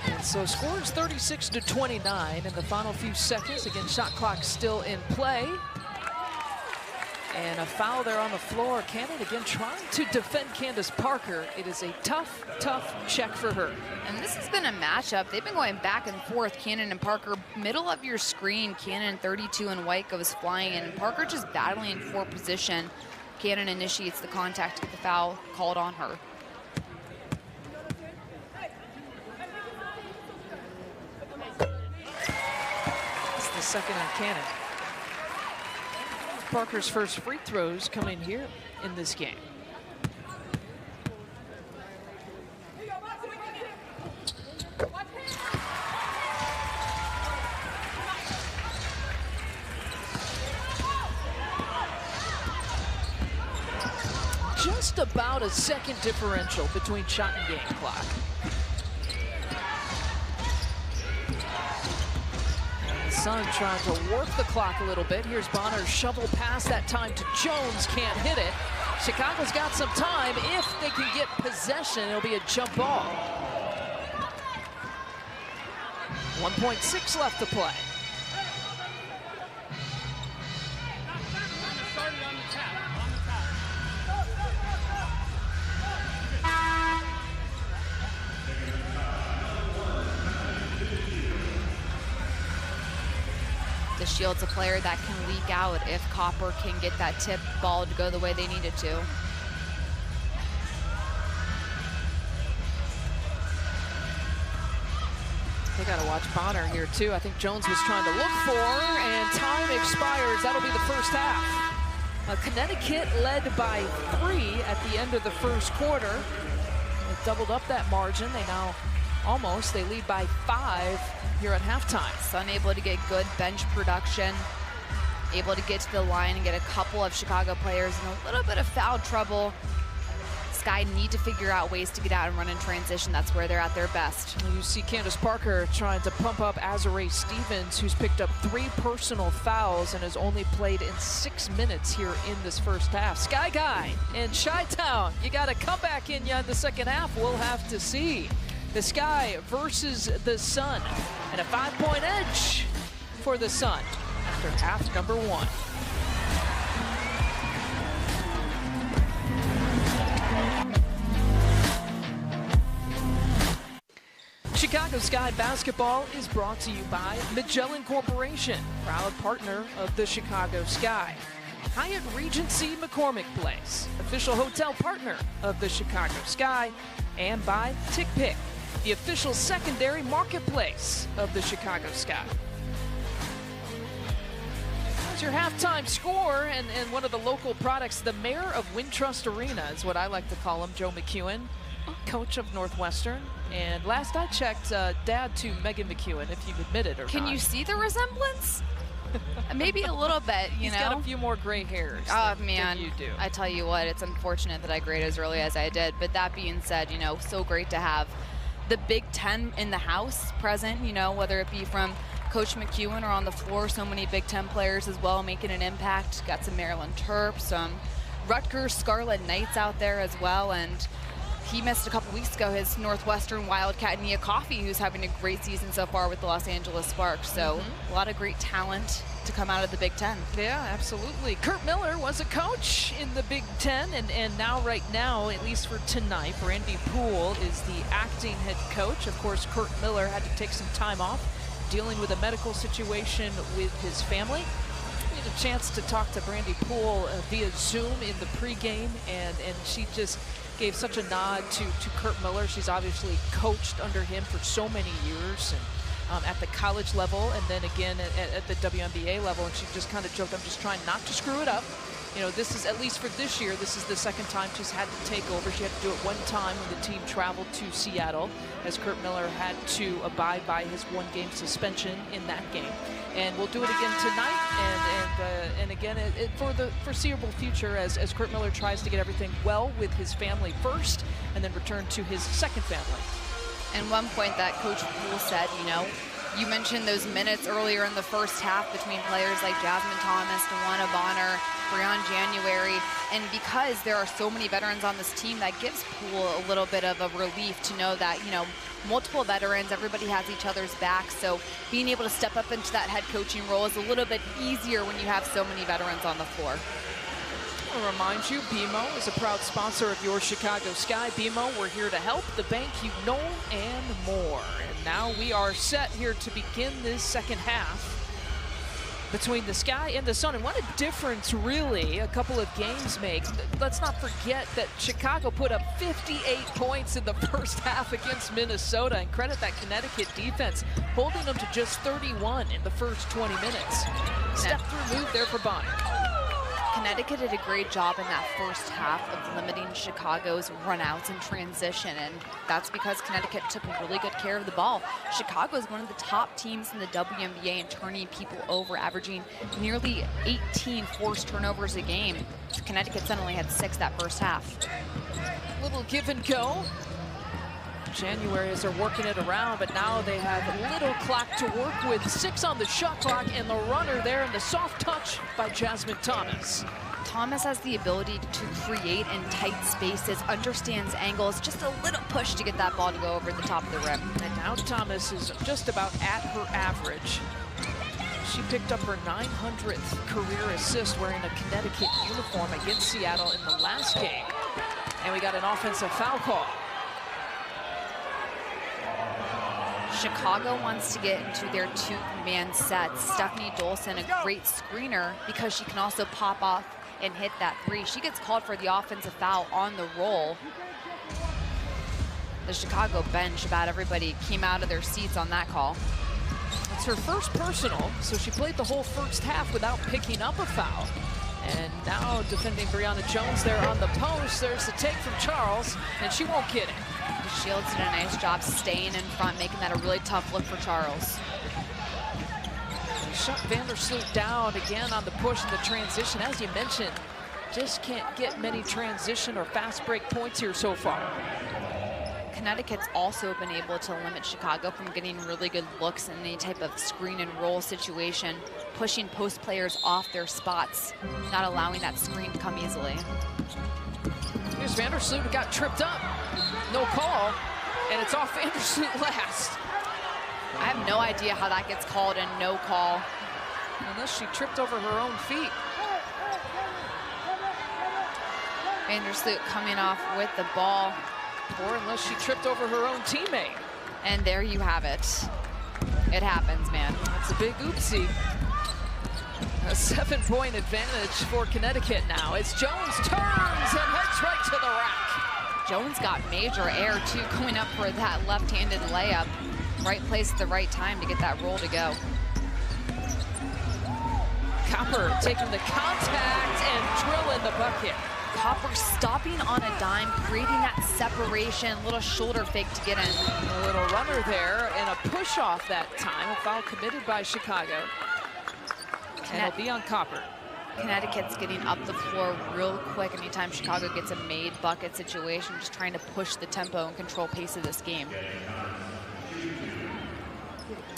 A: And so score is 36-29 in the final few seconds. Again, shot clock still in play. And a foul there on the floor. Cannon again trying to defend Candace Parker. It is a tough, tough check for her.
B: And this has been a matchup. They've been going back and forth, Cannon and Parker. Middle of your screen, Cannon 32 and white goes flying, and Parker just battling for position. Cannon initiates the contact to get the foul called on her.
A: It's the second on Cannon. Parker's first free throws coming here in this game. Just about a second differential between shot and game clock. Sun trying to work the clock a little bit. Here's Bonner's shovel pass, that time to Jones, can't hit it. Chicago's got some time. If they can get possession, it'll be a jump ball. 1.6 left to play.
B: The Shield's a player that can leak out if Copper can get that tip ball to go the way they need it to.
A: They got to watch Bonner here too. I think Jones was trying to look for, and time expires. That'll be the first half. Connecticut led by 3 at the end of the first quarter. They doubled up that margin. They now they lead by 5 here at halftime.
B: Sun able to get good bench production, able to get to the line and get a couple of Chicago players in a little bit of foul trouble. Sky need to figure out ways to get out and run in transition. That's where they're at their best.
A: You see Candace Parker trying to pump up Azarae Stevens, who's picked up 3 personal fouls and has only played in 6 minutes here in this first half. Sky Guy in Chi-Town, you got to come back in the second half. We'll have to see. The Sky versus the Sun, and a 5-point edge for the Sun after half number 1. Chicago Sky basketball is brought to you by Magellan Corporation, proud partner of the Chicago Sky. Hyatt Regency McCormick Place, official hotel partner of the Chicago Sky, and by TickPick, the official secondary marketplace of the Chicago Sky. Here's your halftime score, and one of the local products, the mayor of Wintrust Arena is what I like to call him, Joe McEwen, coach of Northwestern. And last I checked, dad to Megan McEwen, if you admit it or not.
B: Can you see the resemblance? Maybe a little bit, you know.
A: He's got a few more gray hairs
B: man,
A: than you do.
B: I tell you what, it's unfortunate that I grade as early as I did. But that being said, you know, so great to have the Big Ten in the house present, you know, whether it be from Coach McEwen or on the floor, so many Big Ten players as well making an impact. Got some Maryland Terps, some Rutgers Scarlet Knights out there as well. And he missed a couple weeks ago his Northwestern Wildcat Nia Coffey, who's having a great season so far with the Los Angeles Sparks. So a lot of great talent to come out of the Big Ten.
A: Yeah, absolutely. Kurt Miller was a coach in the Big Ten, and now, right now, at least for tonight, Brandy Poole is the acting head coach. Of course, Kurt Miller had to take some time off, dealing with a medical situation with his family. We had a chance to talk to Brandy Poole via Zoom in the pregame, and she just gave such a nod to Kurt Miller. She's obviously coached under him for so many years, and at the college level, and then again at the WNBA level, and she just kind of joked, I'm just trying not to screw it up. You know, this is, at least for this year, this is the second time she's had to take over. She had to do it one time when the team traveled to Seattle, as Kurt Miller had to abide by his one-game suspension in that game. And we'll do it again tonight, and again for the foreseeable future, as Kurt Miller tries to get everything well with his family first, and then return to his second family.
B: And one point that Coach Poole said, you know, you mentioned those minutes earlier in the first half between players like Jasmine Thomas, DeWanna Bonner, Breon January, and because there are so many veterans on this team, that gives Poole a little bit of a relief to know that, you know, multiple veterans, everybody has each other's back, so being able to step up into that head coaching role is a little bit easier when you have so many veterans on the floor.
A: I'll remind you, BMO is a proud sponsor of your Chicago Sky. BMO, we're here to help the bank you know and more. And now we are set here to begin this second half between the Sky and the Sun. And what a difference, really, a couple of games make. Let's not forget that Chicago put up 58 points in the first half against Minnesota, and credit that Connecticut defense, holding them to just 31 in the first 20 minutes. Step-through move there for Bonner.
B: Connecticut did a great job in that first half of limiting Chicago's runouts and transition, and that's because Connecticut took really good care of the ball. Chicago is one of the top teams in the WNBA in turning people over, averaging nearly 18 forced turnovers a game. Connecticut suddenly had 6 that first half.
A: Little give and go. January as they're working it around, but now they have a little clock to work with. 6 on the shot clock, and the runner there, and the soft touch by Jasmine Thomas.
B: Thomas has the ability to create in tight spaces, understands angles, just a little push to get that ball to go over the top of the rim.
A: And now Thomas is just about at her average. She picked up her 900th career assist wearing a Connecticut uniform against Seattle in the last game. And we got an offensive foul call.
B: Chicago wants to get into their 2-man sets. Stephanie Dolson, a great screener, because she can also pop off and hit that 3. She gets called for the offensive foul on the roll. The Chicago bench, about everybody came out of their seats on that call.
A: It's her first personal, so she played the whole first half without picking up a foul. And now defending Brianna Jones there on the post. There's the take from Charles, and she won't get it.
B: Shields did a nice job staying in front, making that a really tough look for Charles.
A: Shut Vandersloot down again on the push and the transition. As you mentioned, just can't get many transition or fast break points here so far.
B: Connecticut's also been able to limit Chicago from getting really good looks in any type of screen and roll situation, pushing post players off their spots, not allowing that screen to come easily.
A: Here's Vandersloot, who got tripped up. No call, and it's off Vandersloot last.
B: I have no idea how that gets called and no call.
A: Unless she tripped over her own feet.
B: Vandersloot coming off with the ball.
A: Or unless she tripped over her own teammate.
B: And there you have it. It happens, man.
A: That's a big oopsie. A 7-point advantage for Connecticut now as Jones turns and heads right to the rack.
B: Jones got major air, too, going up for that left-handed layup. Right place at the right time to get that roll to go.
A: Copper taking the contact and drilling the bucket.
B: Copper stopping on a dime, creating that separation, little shoulder fake to get in.
A: A little runner there and a push off that time. A foul committed by Chicago. And it'll be on Copper.
B: Connecticut's getting up the floor real quick anytime Chicago gets a made bucket situation, just trying to push the tempo and control pace of this game.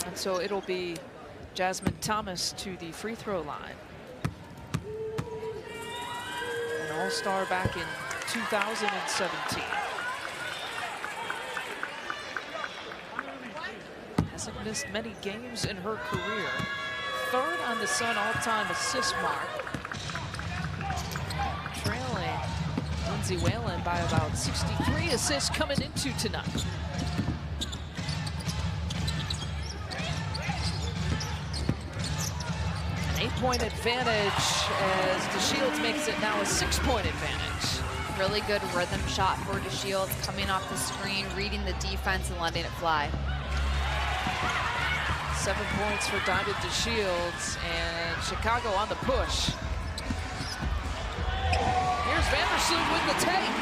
A: And so it'll be Jasmine Thomas to the free throw line. An all-star back in 2017. Hasn't missed many games in her career. Third on the Sun all-time assist mark. Trailing Lindsay Whalen by about 63 assists coming into tonight. An 8-point advantage as DeShields makes it now a 6-point advantage.
B: Really good rhythm shot for DeShields, coming off the screen, reading the defense and letting it fly.
A: 7 points for Dinah DeShields, and Chicago on the push. Here's Vandersloot with the take.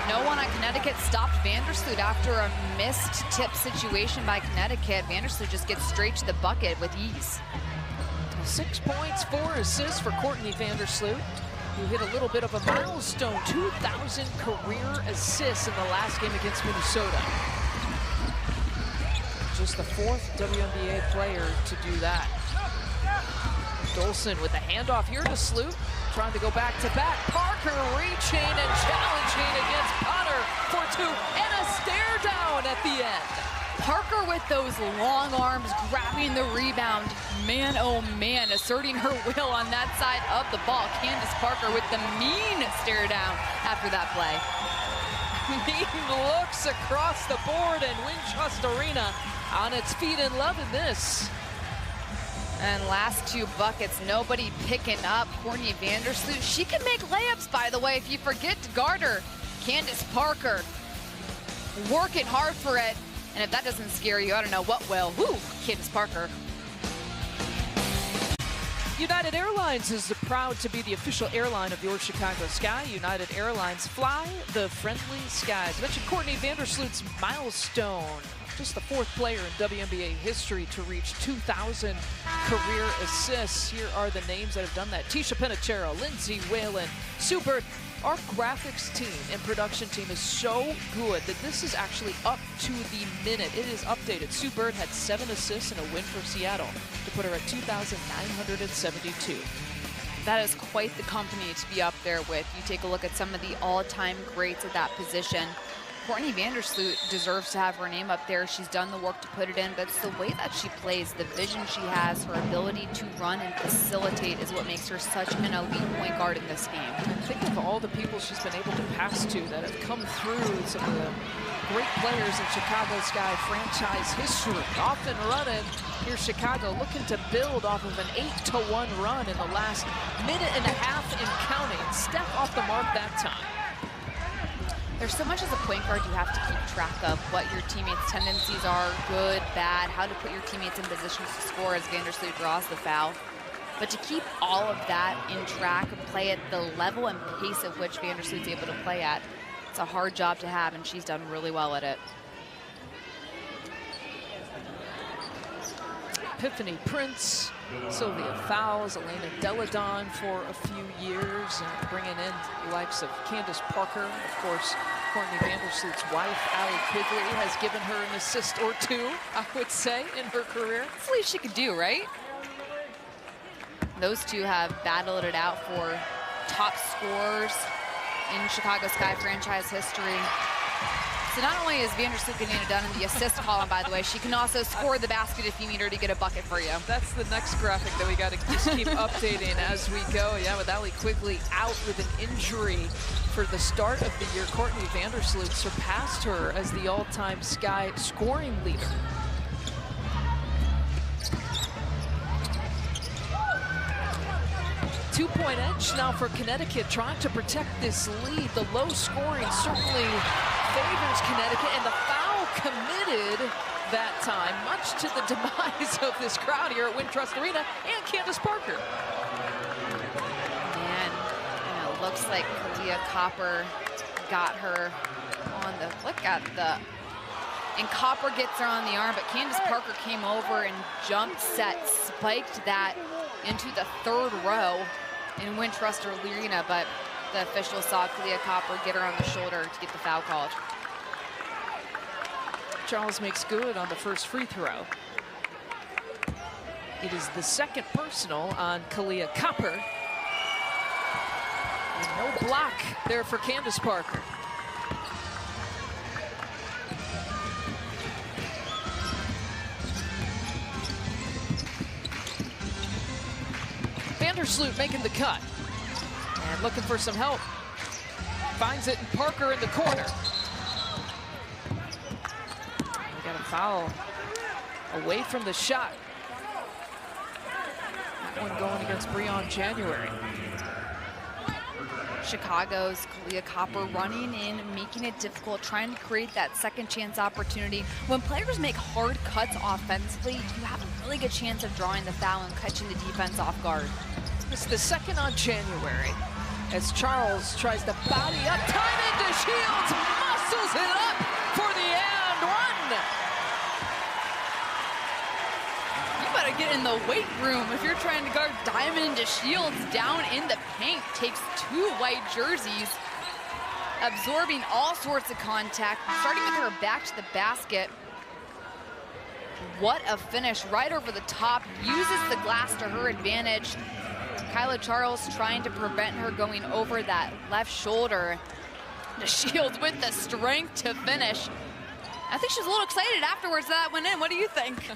B: No one on Connecticut stopped Vandersloot after a missed tip situation by Connecticut. Vandersloot just gets straight to the bucket with ease.
A: 6 points, 4 assists for Courtney Vandersloot, who hit a little bit of a milestone, 2,000 career assists in the last game against Minnesota. Just the 4th WNBA player to do that. Dolson with the handoff here to Sloot, trying to go back-to-back. Parker reaching and challenging against Potter for 2, and a stare down at the end.
B: Parker with those long arms, grabbing the rebound. Man, oh man, asserting her will on that side of the ball. Candace Parker with the mean stare down after that play.
A: Mean looks across the board, and Wintrust Arena on its feet and loving this.
B: And last 2 buckets, nobody picking up Courtney Vandersloot. She can make layups, by the way, if you forget to guard her. Candace Parker working hard for it. And if that doesn't scare you, I don't know what will. Woo, Candace Parker.
A: United Airlines is proud to be the official airline of your Chicago Sky. United Airlines, fly the friendly skies. I mentioned Courtney Vandersloot's milestone. Just the 4th player in WNBA history to reach 2,000 career assists. Here are the names that have done that. Tisha Penachero, Lindsay Whalen, Sue Bird. Our graphics team and production team is so good that this is actually up to the minute. It is updated. Sue Bird had 7 assists in a win for Seattle to put her at 2,972.
B: That is quite the company to be up there with. You take a look at some of the all-time greats at that position. Courtney Vandersloot deserves to have her name up there. She's done the work to put it in, but it's the way that she plays, the vision she has, her ability to run and facilitate is what makes her such an elite point guard in this game.
A: And think of all the people she's been able to pass to that have come through some of the great players in Chicago Sky franchise history. Off and running, here's Chicago looking to build off of an 8-1 run in the last minute and a half and counting. Step off the mark that time.
B: There's so much as a point guard you have to keep track of what your teammates' tendencies are, good, bad, how to put your teammates in positions to score as Vandersloot draws the foul. But to keep all of that in track and play at the level and pace at which Vandersloot's able to play at, it's a hard job to have, and she's done really well at it.
A: Epiphany Prince, Sylvia Fowles, Elena Deladon for a few years, and bringing in the likes of Candace Parker. Of course, Courtney Vandersloot's wife, Allie Quigley, has given her an assist or 2, I would say, in her career.
B: That's the least she could do, right? Those 2 have battled it out for top scorers in Chicago Sky franchise history. So not only is Vandersloot getting it done in the assist column, by the way, she can also score the basket if you need her to get a bucket for you.
A: That's the next graphic that we got to just keep updating as we go. Yeah, with Allie Quigley out with an injury for the start of the year, Courtney Vandersloot surpassed her as the all-time Sky scoring leader. Two-point edge now for Connecticut, trying to protect this lead. The low scoring certainly favors Connecticut, and the foul committed that time, much to the demise of this crowd here at Wintrust Arena and Candace Parker.
B: Man, looks like Kalia Copper got her on the, look at the, and Copper gets her on the arm, but Candace Parker came over and jump set, spiked that into the third row in Wintrust Arena, but the official saw Kalia Copper get her on the shoulder to get the foul called.
A: Charles makes good on the first free throw. It is the second personal on Kalia Copper. And no block there for Candace Parker. Vandersloot making the cut. And looking for some help. Finds it in Parker in the corner. We got a foul away from the shot. That one going against Breon January.
B: Chicago's Kalia Copper running in, making it difficult, trying to create that second chance opportunity. When players make hard cuts offensively, you have a really good chance of drawing the foul and catching the defense off guard.
A: This is the second on January as Charles tries to body up, time into Shields, muscles it up for the and one.
B: You better get in the weight room if you're trying to guard Diamond DeShields down in the paint. Takes two white jerseys, absorbing all sorts of contact, starting with her back to the basket. What a finish, right over the top, uses the glass to her advantage. Kyla Charles trying to prevent her going over that left shoulder. DeShields with the strength to finish. I think she was a little excited afterwards that went in. What do you think?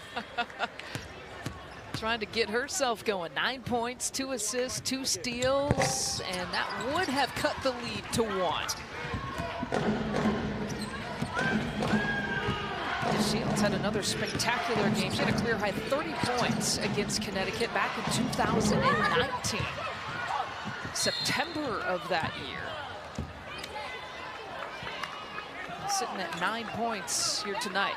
A: Trying to get herself going. 9 points, 2 assists, 2 steals, and that would have cut the lead to 1. Shields had another spectacular game. She had a career high 30 points against Connecticut back in 2019. September of that year. Sitting at 9 points here tonight.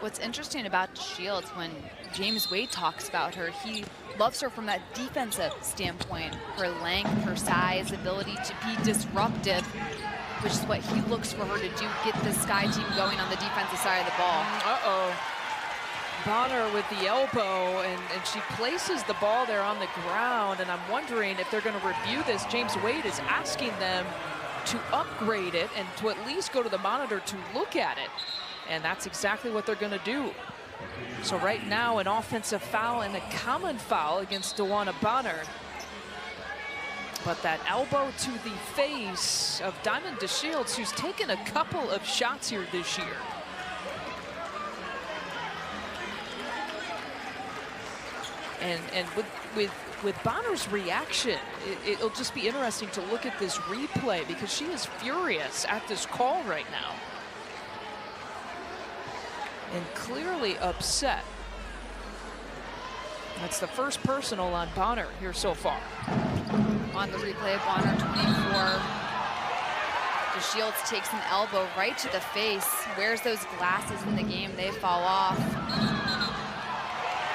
B: What's interesting about Shields, when James Wade talks about her, he loves her from that defensive standpoint. Her length, her size, ability to be disruptive, which is what he looks for her to do, get the Sky team going on the defensive side of the ball.
A: Uh-oh. Bonner with the elbow, and she places the ball there on the ground, and I'm wondering if they're going to review this. James Wade is asking them to upgrade it and to at least go to the monitor to look at it. And that's exactly what they're going to do. So right now, an offensive foul and a common foul against DeWanna Bonner. But that elbow to the face of Diamond DeShields, who's taken a couple of shots here this year. And with Bonner's reaction, it'll just be interesting to look at this replay because she is furious at this call right now. And clearly upset. That's the first personal on Bonner here so far.
B: On the replay, Bonner 24. DeShields takes an elbow right to the face, wears those glasses in the game, they fall off.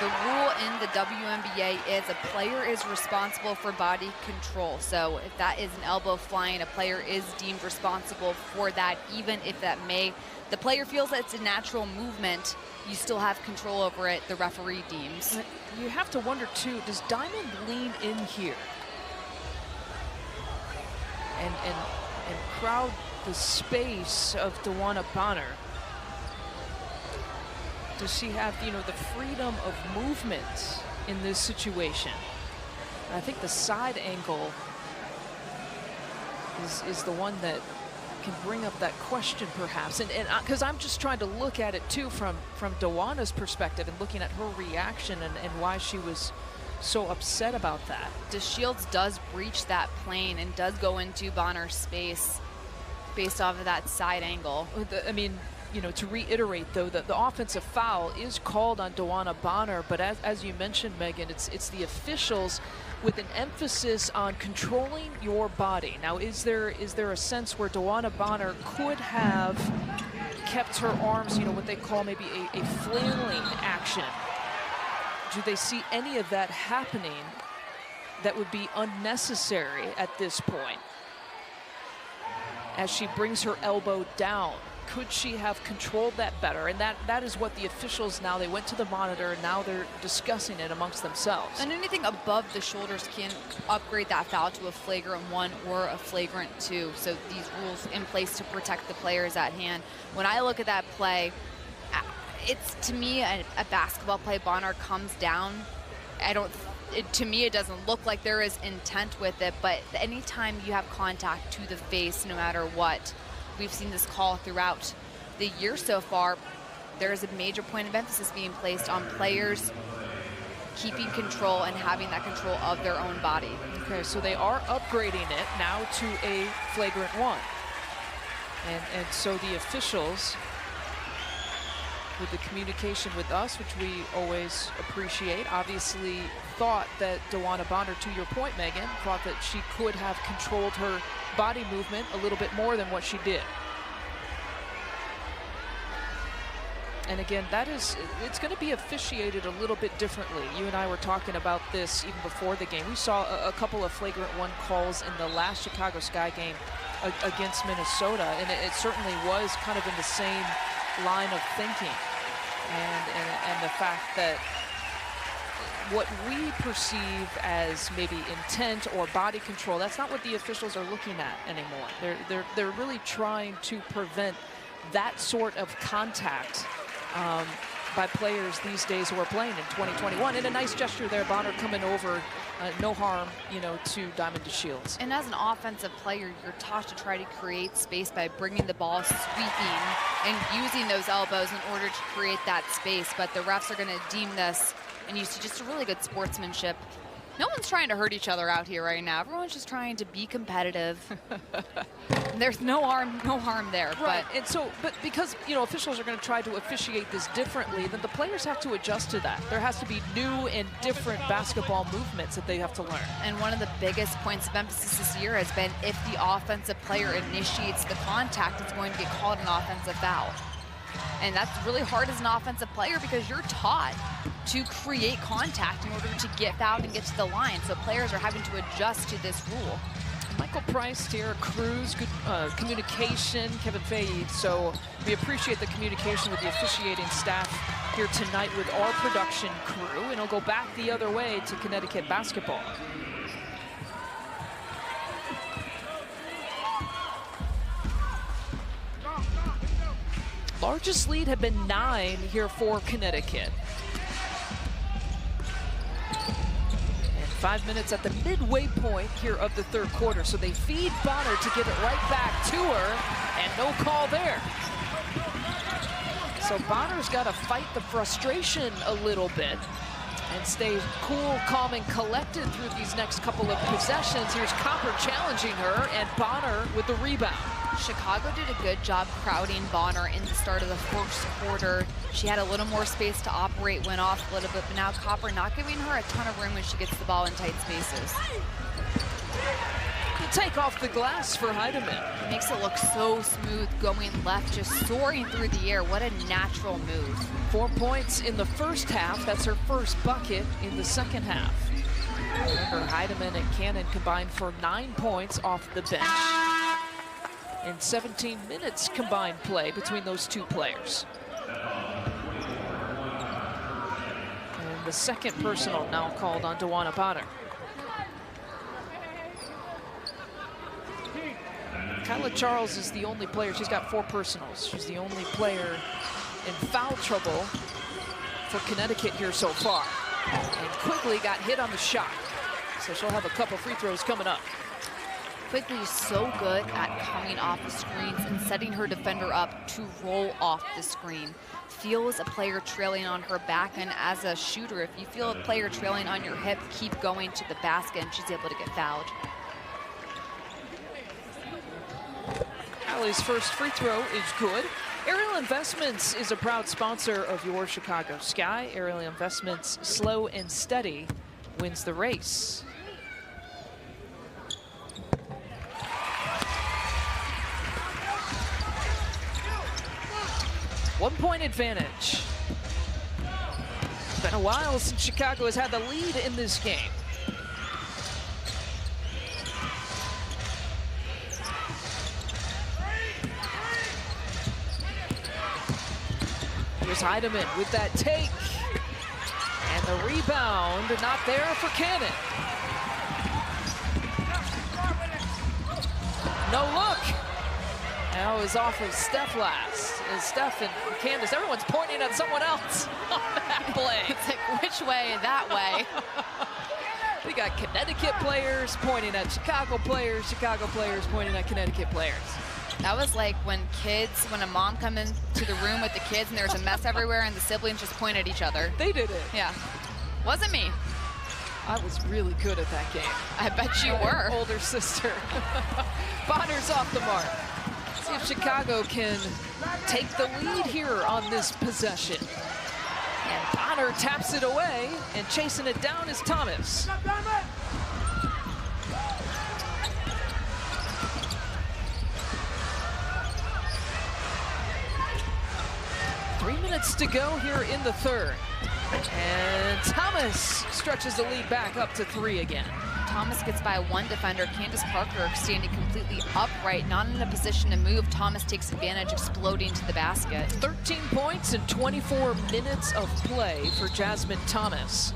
B: The rule in the WNBA is a player is responsible for body control. So if that is an elbow flying, a player is deemed responsible for that, even if the player feels that it's a natural movement, you still have control over it, the referee deems.
A: You have to wonder too, does Diamond lean in here and crowd the space of DeWanna Bonner? Does she have, the freedom of movement in this situation? And I think the side angle is the one that can bring up that question perhaps. And because I'm just trying to look at it too from DeWanna's perspective and looking at her reaction and why she was so upset about that.
B: DeShields does breach that plane and does go into Bonner's space based off of that side angle.
A: I mean, to reiterate, though, that the offensive foul is called on DeWanna Bonner, but as you mentioned, Megan, it's the officials with an emphasis on controlling your body. Now, is there a sense where DeWanna Bonner could have kept her arms, what they call maybe a flailing action? Do they see any of that happening that would be unnecessary at this point? As she brings her elbow down, could she have controlled that better? And that is what the officials now, they went to the monitor, and now they're discussing it amongst themselves.
B: And anything above the shoulders can upgrade that foul to a flagrant 1 or a flagrant 2. So these rules in place to protect the players at hand. When I look at that play, it's, to me, a basketball play. Bonner comes down. To me, it doesn't look like there is intent with it, but anytime you have contact to the face, no matter what, we've seen this call throughout the year so far, there is a major point of emphasis being placed on players keeping control and having that control of their own body.
A: Okay, so they are upgrading it now to a flagrant 1. And so the officials, with the communication with us, which we always appreciate, obviously thought that DeWanna Bonner, to your point, Megan, thought that she could have controlled her body movement a little bit more than what she did. And again, it's going to be officiated a little bit differently. You and I were talking about this even before the game. We saw a couple of flagrant 1 calls in the last Chicago Sky game against Minnesota, and it certainly was kind of in the same line of thinking. And the fact that what we perceive as maybe intent or body control, that's not what the officials are looking at anymore. They're really trying to prevent that sort of contact by players these days who are playing in 2021. And a nice gesture there, Bonner coming over, no harm, to Diamond DeShields.
B: And as an offensive player, you're taught to try to create space by bringing the ball, sweeping, and using those elbows in order to create that space. But the refs are going to deem this, and you see just a really good sportsmanship. No one's trying to hurt each other out here right now. Everyone's just trying to be competitive. There's no harm there.
A: Right. But because officials are going to try to officiate this differently, then the players have to adjust to that. There has to be new and different basketball movements that they have to learn.
B: And one of the biggest points of emphasis this year has been if the offensive player initiates the contact, it's going to get called an offensive foul. And that's really hard as an offensive player because you're taught to create contact in order to get fouled and get to the line. So players are having to adjust to this rule.
A: Michael Price, Tara Cruz, good communication, Kevin Fahey. So we appreciate the communication with the officiating staff here tonight with our production crew. And it'll go back the other way to Connecticut basketball. Largest lead had been 9 here for Connecticut. And 5 minutes at the midway point here of the 3rd quarter. So they feed Bonner to give it right back to her, and no call there. So Bonner's got to fight the frustration a little bit and stay cool, calm, and collected through these next couple of possessions. Here's Copper challenging her, and Bonner with the rebound.
B: Chicago did a good job crowding Bonner in the start of the 1st quarter. She had a little more space to operate, went off a little bit, but now Copper not giving her a ton of room when she gets the ball in tight spaces.
A: The take off the glass for Heidemann.
B: Makes it look so smooth going left, just soaring through the air. What a natural move.
A: 4 points in the 1st half. That's her 1st bucket in the 2nd half. Remember, Heidemann and Cannon combined for 9 points off the bench. In 17 minutes combined play between those 2 players. And the 2nd personal now called on DeWanna Bonner. Kyla Charles is the only player, she's got 4 personals. She's the only player in foul trouble for Connecticut here so far. And Quigley got hit on the shot. So she'll have a couple free throws coming up.
B: Quigley is so good at coming off the screens and setting her defender up to roll off the screen. Feels a player trailing on her back, and as a shooter, if you feel a player trailing on your hip, keep going to the basket, and she's able to get fouled.
A: Allie's first free throw is good. Aerial Investments is a proud sponsor of your Chicago Sky. Aerial Investments, slow and steady, wins the race. One-point advantage. It's been a while since Chicago has had the lead in this game. Here's Heidemann with that take. And the rebound not there for Cannon. No look. Now is off of Steph last. Is Steph and Candace, everyone's pointing at someone else on that play.
B: It's like, which way, that way.
A: We got Connecticut players pointing at Chicago players pointing at Connecticut players.
B: That was like when a mom come into the room with the kids and there's a mess everywhere and the siblings just point at each other.
A: They did it.
B: Yeah. Wasn't me.
A: I was really good at that game.
B: I bet you were.
A: Older sister. Bonner's off the mark. See if Chicago can take the lead here on this possession. And Bonner taps it away, and chasing it down is Thomas. 3 minutes to go here in the third. And Thomas stretches the lead back up to 3 again.
B: Thomas gets by one defender. Candace Parker standing completely upright, not in a position to move. Thomas takes advantage, exploding to the basket.
A: 13 points in 24 minutes of play for Jasmine Thomas.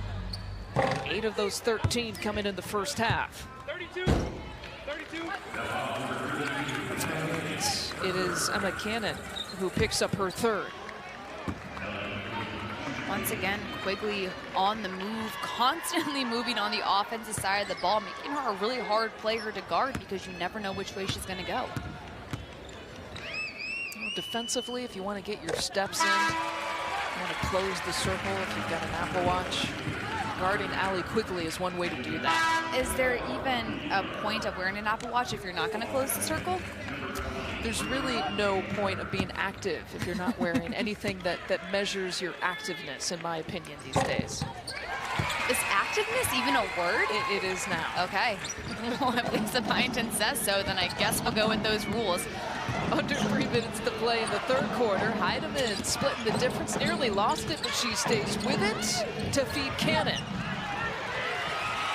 A: 8 of those 13 coming in the first half.
D: 32.
A: It is Emma Cannon who picks up her third.
B: Once again, Quigley on the move, constantly moving on the offensive side of the ball, making her a really hard player to guard because you never know which way she's going to go.
A: Well, defensively, if you want to get your steps in, you want to close the circle if you've got an Apple Watch, guarding Allie Quigley is one way to do that.
B: Is there even a point of wearing an Apple Watch if you're not going to close the circle?
A: There's really no point of being active if you're not wearing anything that measures your activeness, in my opinion, these days.
B: Is activeness even a word?
A: It is now.
B: Okay. Well, if Lisa Byington says so, then I guess we'll go with those rules.
A: Under 3 minutes to play in the third quarter. Heidemann splitting the difference, nearly lost it, but she stays with it to feed Cannon.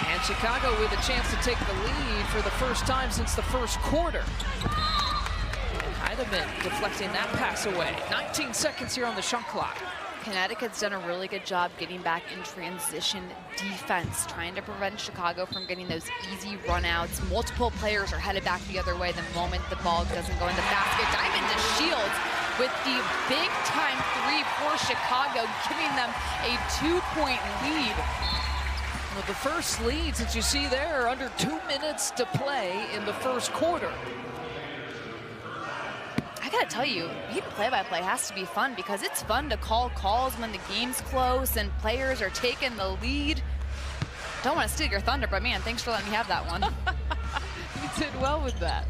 A: And Chicago with a chance to take the lead for the first time since the first quarter. Heidemann deflecting that pass away. 19 seconds here on the shot clock.
B: Connecticut's done a really good job getting back in transition defense, trying to prevent Chicago from getting those easy runouts. Multiple players are headed back the other way the moment the ball doesn't go in the basket. Diamond to Shields with the big-time three for Chicago, giving them a 2-point lead.
A: Well, the first leads that you see there are under 2 minutes to play in the first quarter.
B: I gotta tell you, being play-by-play has to be fun because it's fun to call calls when the game's close and players are taking the lead. Don't want to steal your thunder, but man, thanks for letting me have that one.
A: You did well with that.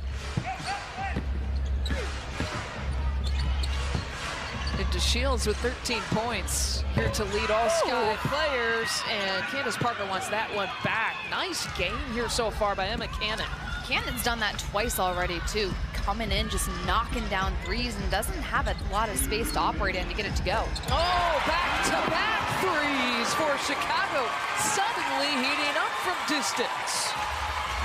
A: Into Shields with 13 points here to lead all Sky players, and Candace Parker wants that one back. Nice game here so far by Emma Cannon.
B: Cannon's done that twice already too, coming in just knocking down threes and doesn't have a lot of space to operate in to get it to go.
A: Oh, back-to-back threes for Chicago, suddenly heating up from distance.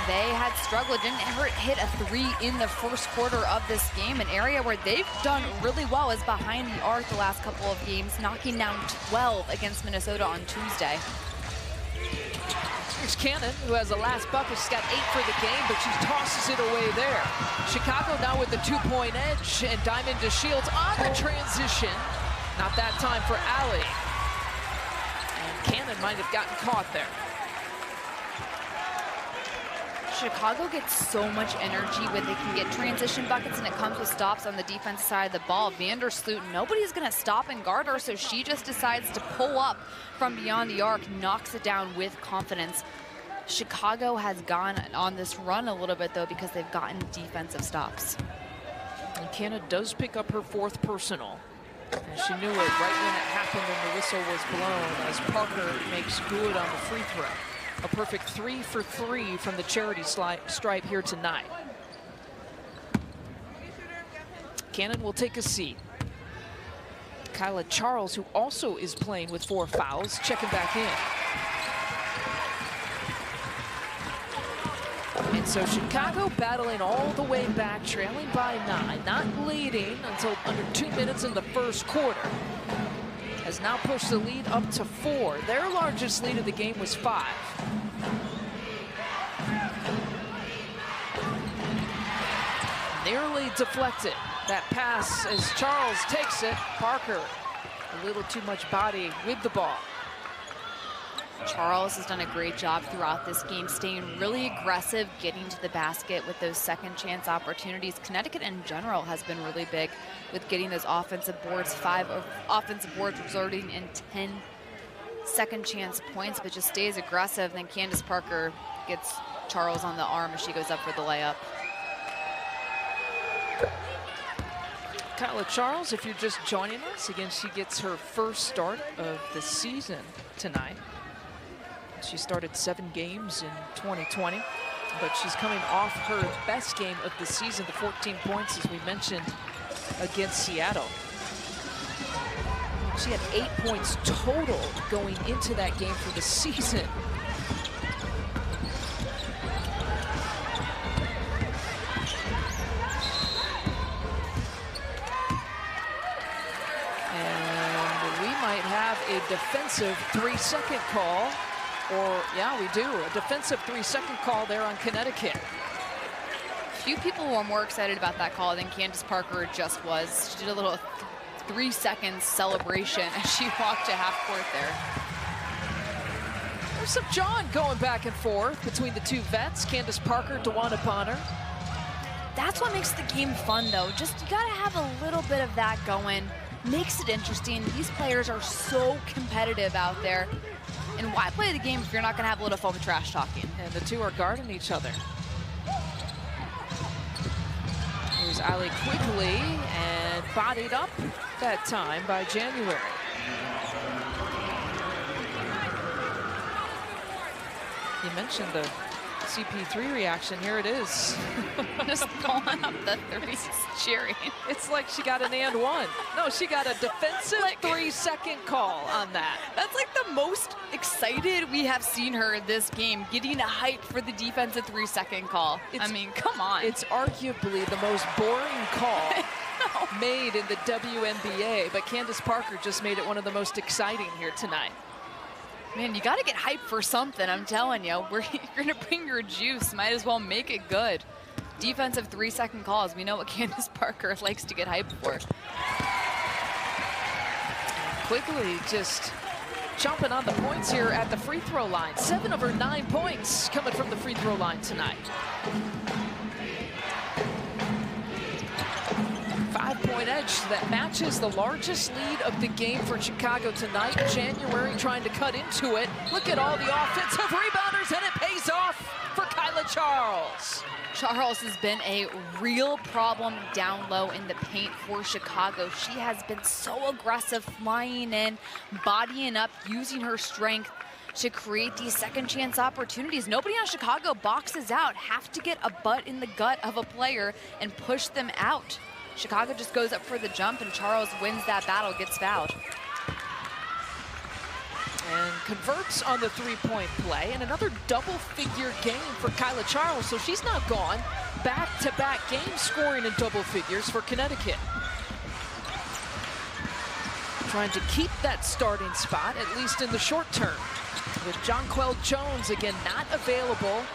B: They had struggled, didn't ever hit a three in the first quarter of this game. An area where they've done really well is behind the arc the last couple of games, knocking down 12 against Minnesota on Tuesday.
A: Here's Cannon, who has the last bucket. She's got 8 for the game, but she tosses it away there. Chicago now with the 2-point edge, and Diamond to Shields on the transition. Not that time for Allie. And Cannon might have gotten caught there.
B: Chicago gets so much energy when they can get transition buckets, and it comes with stops on the defense side of the ball. Vandersloot, nobody's going to stop and guard her, so she just decides to pull up from beyond the arc, knocks it down with confidence. Chicago has gone on this run a little bit, though, because they've gotten defensive stops.
A: And Canada does pick up her 4th personal. And she knew it right when it happened and the whistle was blown as Parker makes good on the free throw. A perfect 3 for 3 from the charity stripe here tonight. Cannon will take a seat. Kyla Charles, who also is playing with 4 fouls, checking back in. And so Chicago battling all the way back, trailing by 9, not leading until under 2 minutes in the first quarter. Has now pushed the lead up to 4. Their largest lead of the game was 5. Nearly deflected. That pass as Charles takes it. Parker, a little too much body with the ball.
B: Charles has done a great job throughout this game, staying really aggressive, getting to the basket with those second chance opportunities. Connecticut in general has been really big with getting those offensive boards, 5 offensive boards resulting in 10 second chance points, but just stays aggressive. Then Candace Parker gets Charles on the arm as she goes up for the layup.
A: Kyla Charles, if you're just joining us, again, she gets her first start of the season tonight. She started 7 games in 2020, but she's coming off her best game of the season, the 14 points, as we mentioned, against Seattle. She had 8 points total going into that game for the season. And we might have a defensive 3-second call. Or, yeah, we do. A defensive 3-second call there on Connecticut.
B: Few people were more excited about that call than Candace Parker just was. She did a little 3-second celebration as she walked to half court there.
A: There's some jawing going back and forth between the two vets, Candace Parker, DeWanna Bonner.
B: That's what makes the game fun, though. Just, you gotta have a little bit of that going. Makes it interesting. These players are so competitive out there. And why play the game if you're not going to have a little fun with trash talking?
A: And the two are guarding each other. Here's Ali quickly and bodied up that time by January. You mentioned the CP3 reaction. Here it is.
B: Just pulling up the threes, cheering.
A: It's like she got an and one. No, she got a defensive 3-second call on that.
B: That's like the most excited we have seen her this game, getting a hype for the defensive 3-second call. I mean, come on.
A: It's arguably the most boring call made in the WNBA, but Candace Parker just made it one of the most exciting here tonight.
B: Man, you got to get hyped for something, I'm telling you. You're going to bring your juice. Might as well make it good. Defensive 3-second calls. We know what Candace Parker likes to get hyped for.
A: Quickly just jumping on the points here at the free throw line. 7 of her 9 points coming from the free throw line tonight. 5-point edge that matches the largest lead of the game for Chicago tonight. January trying to cut into it. Look at all the offensive rebounders, and it pays off for Kyla Charles.
B: Charles has been a real problem down low in the paint for Chicago. She has been so aggressive, flying in, bodying up, using her strength to create these second chance opportunities. Nobody on Chicago boxes out, have to get a butt in the gut of a player and push them out. Chicago just goes up for the jump, and Charles wins that battle, gets fouled.
A: And converts on the 3-point play, and another double-figure game for Kyla Charles, so she's not gone. Back-to-back games scoring in double figures for Connecticut. Trying to keep that starting spot, at least in the short term. With Jonquel Jones, again, not available,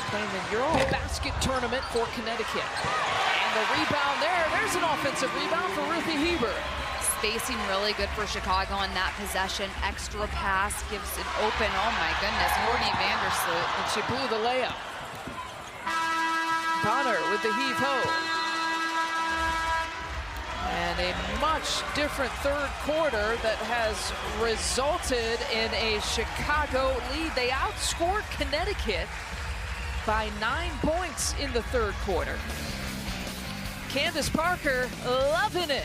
A: playing the Eurobasket tournament for Connecticut. And the rebound there, there's an offensive rebound for Ruthie Heber.
B: Spacing really good for Chicago on that possession. Extra pass gives it open. Oh my goodness, Morty Vandersloot.
A: And she blew the layup. Bonner with the heave-ho. And a much different third quarter that has resulted in a Chicago lead. They outscored Connecticut by 9 points in the third quarter. Candace Parker loving it.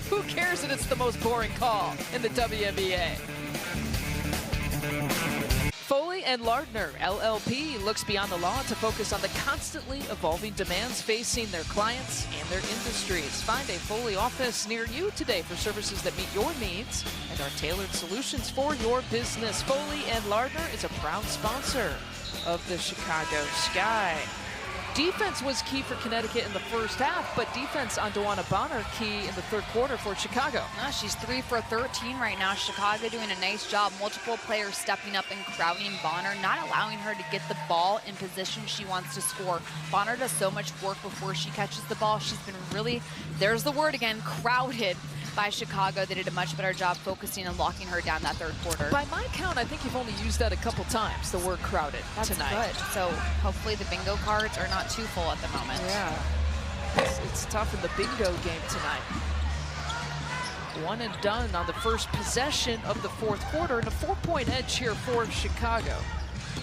A: Who cares that it's the most boring call in the WNBA? Foley and Lardner, LLP, looks beyond the law to focus on the constantly evolving demands facing their clients and their industries. Find a Foley office near you today for services that meet your needs and are tailored solutions for your business. Foley and Lardner is a proud sponsor of the Chicago Sky. Defense was key for Connecticut in the first half, but defense on Dewana Bonner key in the third quarter for Chicago.
B: She's 3 for 13 right now. Chicago doing a nice job. Multiple players stepping up and crowding Bonner, not allowing her to get the ball in position she wants to score. Bonner does so much work before she catches the ball. She's been really, there's the word again, crowded by Chicago. They did a much better job focusing and locking her down that third quarter.
A: By my count, I think you've only used that a couple times, the word crowded.
B: That's
A: tonight.
B: Good. So hopefully the bingo cards are not too full at the moment.
A: Yeah, it's tough in the bingo game tonight. 1 and done on the first possession of the fourth quarter, and a 4-point edge here for Chicago.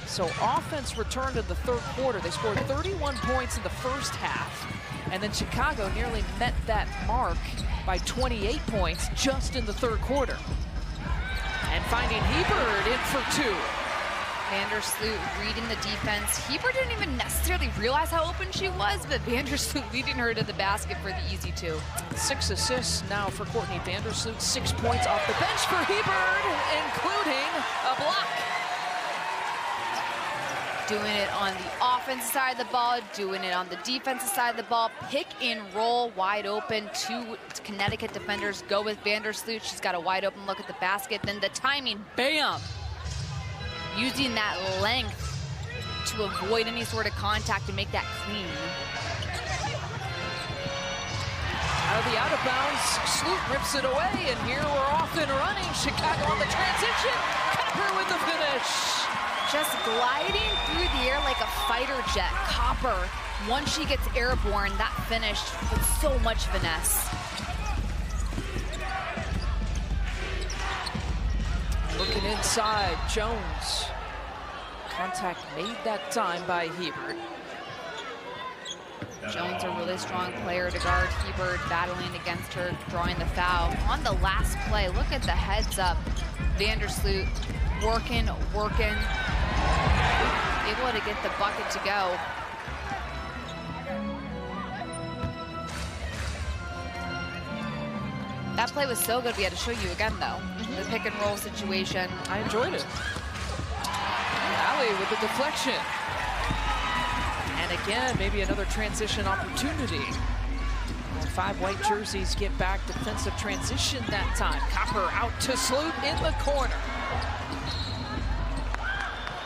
A: So offense returned in the third quarter. They scored 31 points in the first half, and then Chicago nearly met that mark by 28 points just in the third quarter. And finding Hebert in for 2.
B: Vandersloot reading the defense. Hebert didn't even necessarily realize how open she was, but Vandersloot leading her to the basket for the easy 2.
A: 6 assists now for Courtney Vandersloot. 6 points off the bench for Hebert, including a block.
B: Doing it on the offensive side of the ball, doing it on the defensive side of the ball. Pick and roll, wide open. 2 Connecticut defenders go with Vandersloot. She's got a wide open look at the basket. Then the timing, bam! Using that length to avoid any sort of contact and make that clean.
A: Out of the out of bounds, Sloot rips it away, and here we're off and running. Chicago on the transition. Copper with the finish.
B: Just gliding through the air like a fighter jet. Copper, once she gets airborne, that finished with so much finesse.
A: Looking inside, Jones. Contact made that time by Hebert.
B: Jones, a really strong player to guard Hebert, battling against her, drawing the foul. On the last play, look at the heads up. Vandersloot working, able to get the bucket to go. That play was so good, we had to show you again, though. The pick and roll situation.
A: I enjoyed it. Allie with the deflection. And again, maybe another transition opportunity. 5 white jerseys get back, defensive transition that time. Copper out to Sloot in the corner.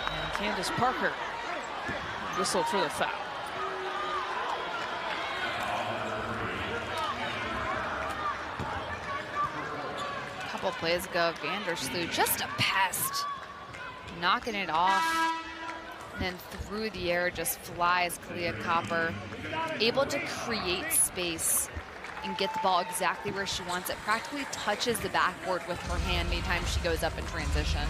A: And Candace Parker whistled for the foul.
B: A couple plays ago, Vandersloot, just a pest. Knocking it off. And then through the air just flies Kalia Copper. Able to create space and get the ball exactly where she wants it. Practically touches the backboard with her hand anytime she goes up in transition.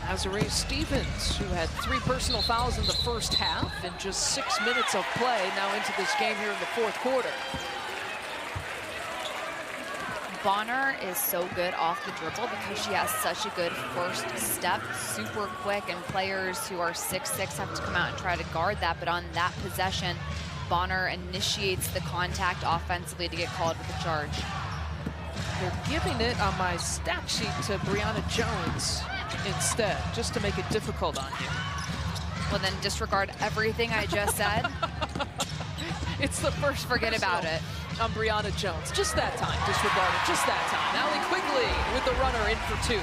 A: Azuree Stevens, who had 3 personal fouls in the first half in just 6 minutes of play, now into this game here in the fourth quarter.
B: Bonner is so good off the dribble because she has such a good first step, super quick, and players who are 6'6" have to come out and try to guard that. But on that possession, Bonner initiates the contact offensively to get called with a charge.
A: They're giving it on my stat sheet to Brianna Jones instead, just to make it difficult on you.
B: Well, then disregard everything I just said.
A: It's the first
B: forget about it.
A: On Brianna Jones. Just that time, disregard it, just that time. Allie Quigley with the runner in for 2.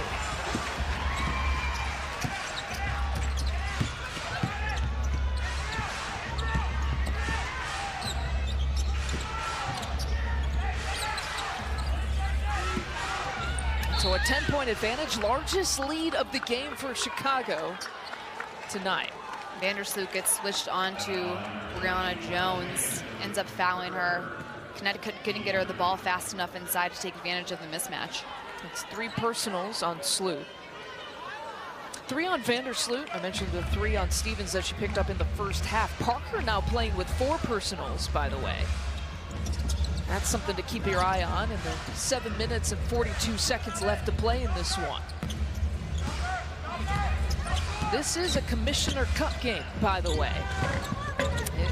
A: So a 10-point advantage, largest lead of the game for Chicago tonight.
B: Vandersloot gets switched on to Brianna Jones, ends up fouling her. Connecticut couldn't get her the ball fast enough inside to take advantage of the mismatch.
A: It's 3 personals on Sloot. 3 on Vandersloot. I mentioned the 3 on Stevens that she picked up in the first half. Parker now playing with 4 personals, by the way. That's something to keep your eye on. And the 7 minutes and 42 seconds left to play in this one. This is a Commissioner Cup game, by the way.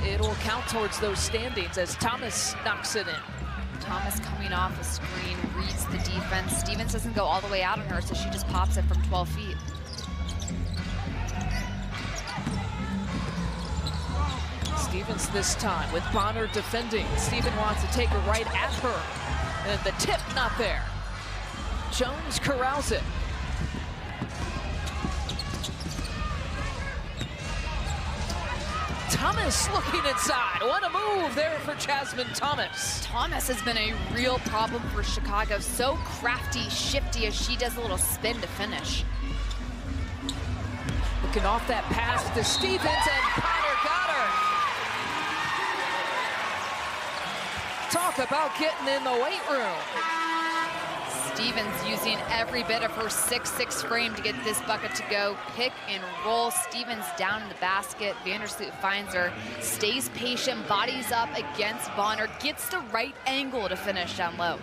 A: It'll count towards those standings as Thomas knocks it in.
B: Thomas coming off a screen, reads the defense. Stevens doesn't go all the way out on her, so she just pops it from 12 feet.
A: Stevens this time with Bonner defending. Steven wants to take her right at her. And the tip not there. Jones corrals it. Thomas looking inside. What a move there for Jasmine Thomas.
B: Thomas has been a real problem for Chicago. So crafty, shifty as she does a little spin to finish.
A: Looking off that pass to Stevens, and Potter got her. Talk about getting in the weight room.
B: Stevens using every bit of her 6'6" frame to get this bucket to go. Pick and roll. Stevens down in the basket. Vandersloot finds her, stays patient, bodies up against Bonner, gets the right angle to finish down low.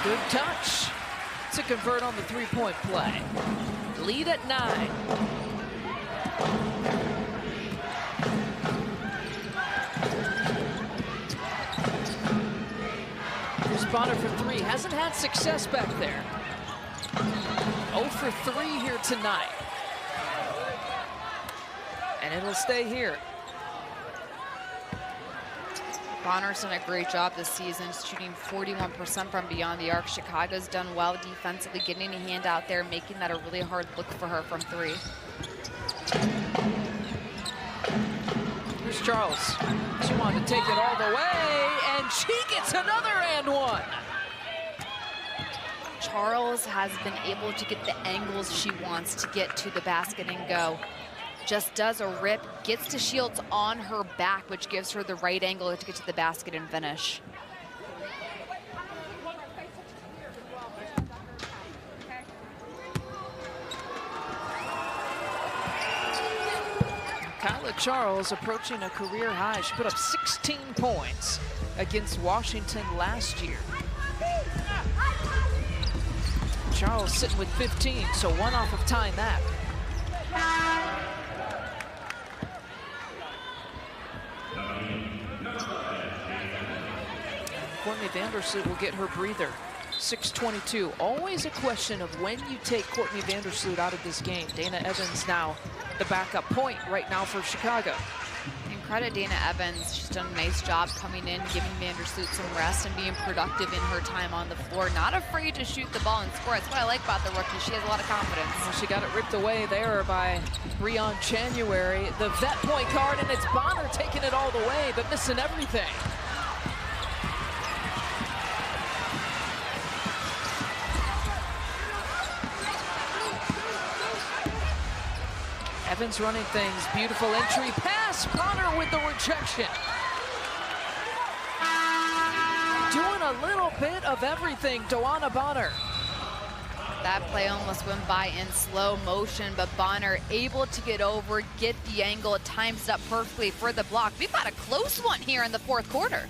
A: Good touch to convert on the three-point play. Lead at 9. Here's Bonner for 3. Hasn't had success back there. 0 for 3 here tonight. And it'll stay here.
B: Bonner's done a great job this season, shooting 41% from beyond the arc. Chicago's done well defensively, getting a hand out there, making that a really hard look for her from 3.
A: Here's Charles. She wanted to take it all the way, and she gets another and one.
B: Charles has been able to get the angles she wants to get to the basket and go. Just does a rip, gets to Shields on her back, which gives her the right angle to get to the basket and finish.
A: Kyla Charles approaching a career high. She put up 16 points against Washington last year. Charles sitting with 15, so 1 off of tying that. Courtney Vandersloot will get her breather. 6:22. Always a question of when you take Courtney Vandersloot out of this game. Dana Evans now the backup point right now for Chicago.
B: And credit Dana Evans. She's done a nice job coming in, giving Vandersloot some rest and being productive in her time on the floor. Not afraid to shoot the ball and score. That's what I like about the rookie. She has a lot of confidence.
A: Well, she got it ripped away there by Breon January, the vet point guard, and it's Bonner taking it all the way, but missing everything. Evans running things, beautiful entry pass, Bonner with the rejection. Doing a little bit of everything, Dewana Bonner.
B: That play almost went by in slow motion, but Bonner able to get over, get the angle, it times it up perfectly for the block. We've got a close one here in the 4th quarter.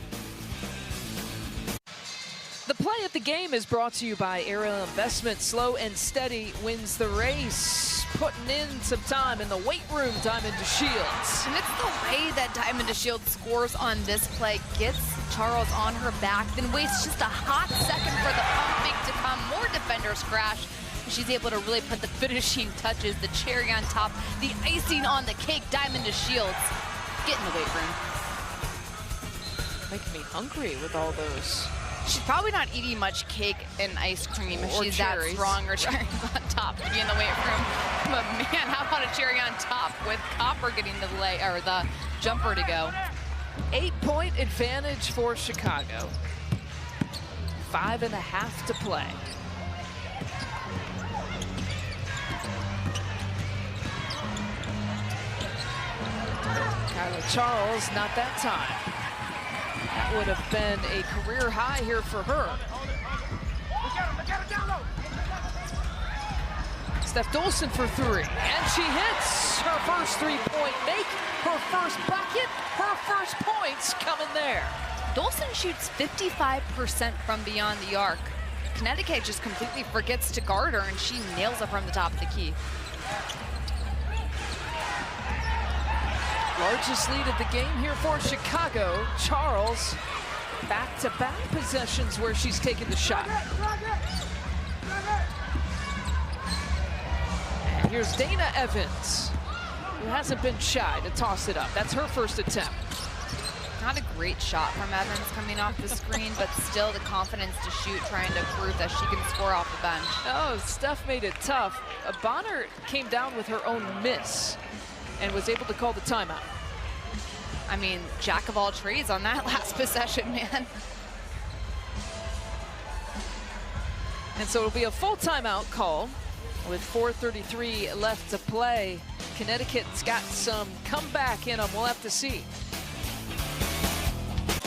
A: The play of the game is brought to you by Aerial Investment. Slow and steady wins the race. Putting in some time in the weight room, Diamond DeShields.
B: And it's the way that Diamond DeShields scores on this play. Gets Charles on her back, then wastes just a hot second for the pump fake to come. More defenders crash. She's able to really put the finishing touches, the cherry on top, the icing on the cake. Diamond DeShields. Get in the weight room.
A: Making me hungry with all those.
B: She's probably not eating much cake and ice cream if she's
A: cherries.
B: that strong, or cherries on top to be in the weight room. But man, how about a cherry on top with Copper getting the lay or the jumper to go?
A: 8-point advantage for Chicago. 5.5 to play. Charles, not that time. That would have been a career high here for her. Steph Dolson for three, and she hits her first three-point make, her first bucket, her first points coming there.
B: Dolson shoots 55% from beyond the arc. Connecticut just completely forgets to guard her, and she nails it from the top of the key.
A: Largest lead of the game here for Chicago. Charles, back-to-back possessions where she's taken the shot. And here's Dana Evans, who hasn't been shy to toss it up. That's her first attempt.
B: Not a great shot from Evans coming off the screen, but still the confidence to shoot, trying to prove that she can score off the bench.
A: Oh, Steph made it tough. Bonner came down with her own miss and was able to call the timeout.
B: I mean, jack of all trades on that last possession, man.
A: And so it'll be a full timeout call with 4:33 left to play. Connecticut's got some comeback in them. We'll have to see.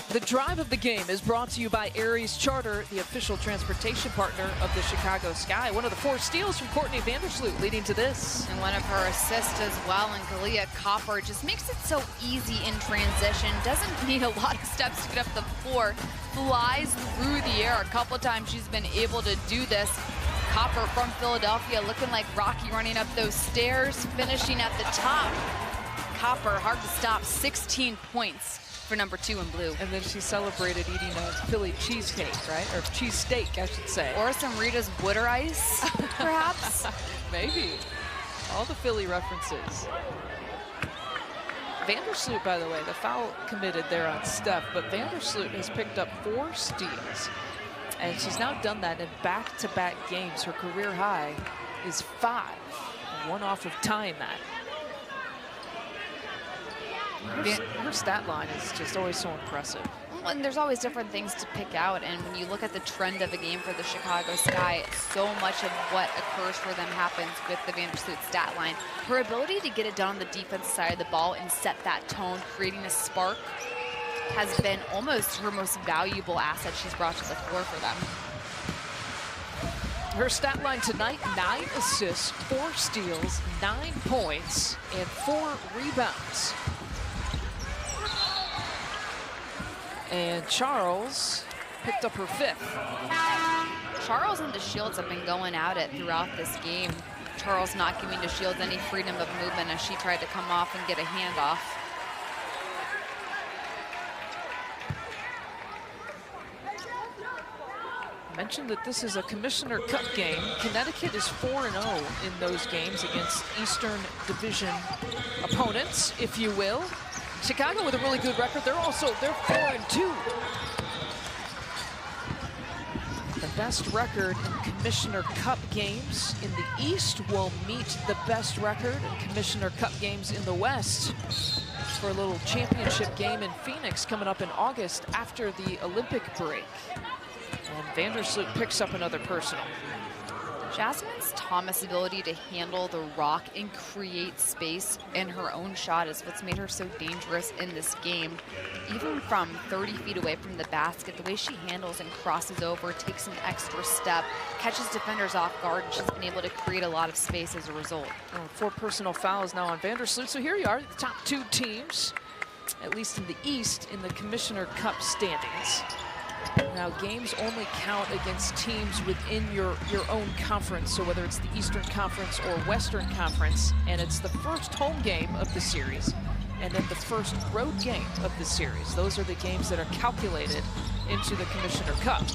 A: The drive of the game is brought to you by Aries Charter, the official transportation partner of the Chicago Sky. One of the 4 steals from Courtney Vandersloot leading to this.
B: And one of her assists as well, and Kalia Copper just makes it so easy in transition. Doesn't need a lot of steps to get up the floor. Flies through the air. A couple of times she's been able to do this. Copper from Philadelphia looking like Rocky running up those stairs, finishing at the top. Copper, hard to stop, 16 points. For number 2 in blue.
A: And then she celebrated eating a Philly cheesecake, right? Or cheesesteak, I should say.
B: Or some Rita's Butter Ice, perhaps?
A: Maybe. All the Philly references. Vandersloot, by the way, the foul committed there on Steph, but Vandersloot has picked up 4 steals. And she's now done that in back-to-back games. Her career high is 5. One off of tying that. Her stat line is just always so impressive.
B: And there's always different things to pick out, and when you look at the trend of a game for the Chicago Sky, so much of what occurs for them happens with the Vandersloot stat line. Her ability to get it done on the defensive side of the ball and set that tone, creating a spark, has been almost her most valuable asset she's brought to the floor for them.
A: Her stat line tonight, 9 assists, 4 steals, 9 points, and 4 rebounds. And Charles picked up her 5th.
B: Charles and DeShields have been going at it throughout this game. Charles not giving DeShields any freedom of movement as she tried to come off and get a handoff.
A: I mentioned that this is a Commissioner Cup game. Connecticut is 4-0 in those games against Eastern Division opponents, if you will. Chicago with a really good record. They're 4-2. The best record in Commissioner Cup games in the East will meet the best record in Commissioner Cup games in the West for a little championship game in Phoenix coming up in August after the Olympic break. And Vandersloot picks up another personal.
B: Jasmine Thomas' ability to handle the rock and create space in her own shot is what's made her so dangerous in this game. Even from 30 feet away from the basket, the way she handles and crosses over, takes an extra step, catches defenders off guard, and she's been able to create a lot of space as a result.
A: 4 personal fouls now on Vandersloot. So here you are, the top 2 teams, at least in the East, in the Commissioner Cup standings. Now, games only count against teams within your own conference, so whether it's the Eastern Conference or Western Conference, and it's the first home game of the series, and then the first road game of the series. Those are the games that are calculated into the Commissioner Cup.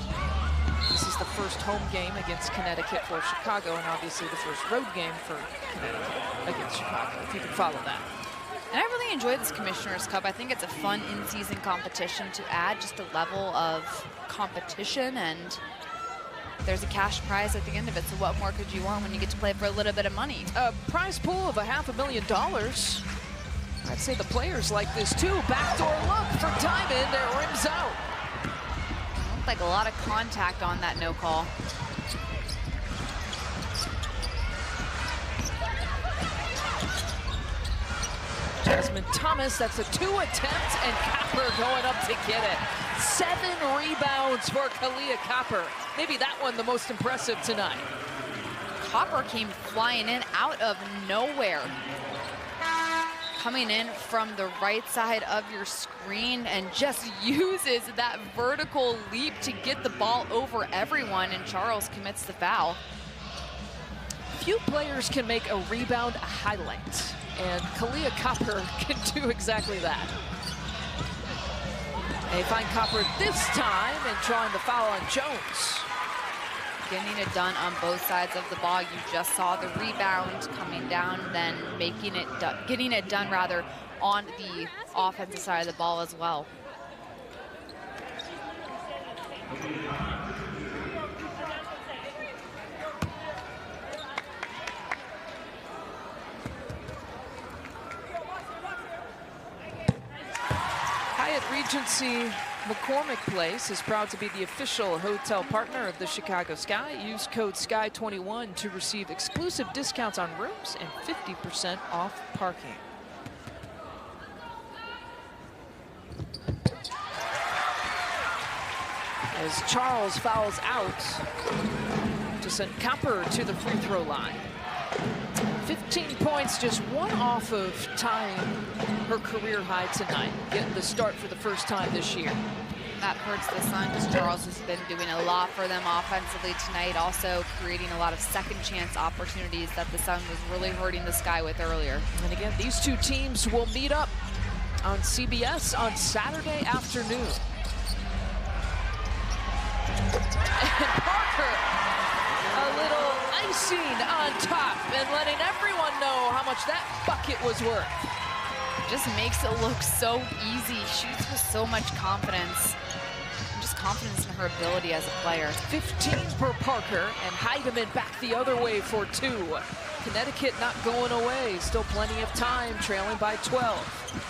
A: This is the first home game against Connecticut for Chicago, and obviously the first road game for Connecticut against Chicago, if you can follow that.
B: And I really enjoy this Commissioner's Cup. I think it's a fun in-season competition to add just a level of competition, and there's a cash prize at the end of it. So what more could you want when you get to play for a little bit of money?
A: A prize pool of $500,000. I'd say the players like this too. Backdoor look for Diamond, it rims out.
B: Looked like a lot of contact on that no call.
A: Jasmine Thomas, that's a 2 attempt, and Copper going up to get it. 7 rebounds for Kalia Copper. Maybe that one the most impressive tonight.
B: Copper came flying in out of nowhere. Coming in from the right side of your screen and just uses that vertical leap to get the ball over everyone, and Charles commits the foul.
A: Few players can make a rebound a highlight, and Kalia Copper can do exactly that. They find Copper this time and drawing the foul on Jones.
B: Getting it done on both sides of the ball. You just saw the rebound coming down, then getting it done rather on the offensive side of the ball as well.
A: Hyatt Regency McCormick Place is proud to be the official hotel partner of the Chicago Sky. Use code SKY21 to receive exclusive discounts on rooms and 50% off parking. As Charles fouls out to send Copper to the free throw line. 15 points, just one off of tying her career high tonight, getting the start for the first time this year.
B: That hurts the Sun because Charles has been doing a lot for them offensively tonight, also creating a lot of second chance opportunities that the Sun was really hurting the Sky with earlier.
A: And again, these two teams will meet up on CBS on Saturday afternoon. And Parker, a little icing on top and letting everyone know how much that bucket was worth.
B: Just makes it look so easy. Shoots with so much confidence. And just confidence in her ability as a player.
A: 15 for Parker, and Heidemann back the other way for 2. Connecticut not going away. Still plenty of time, trailing by 12.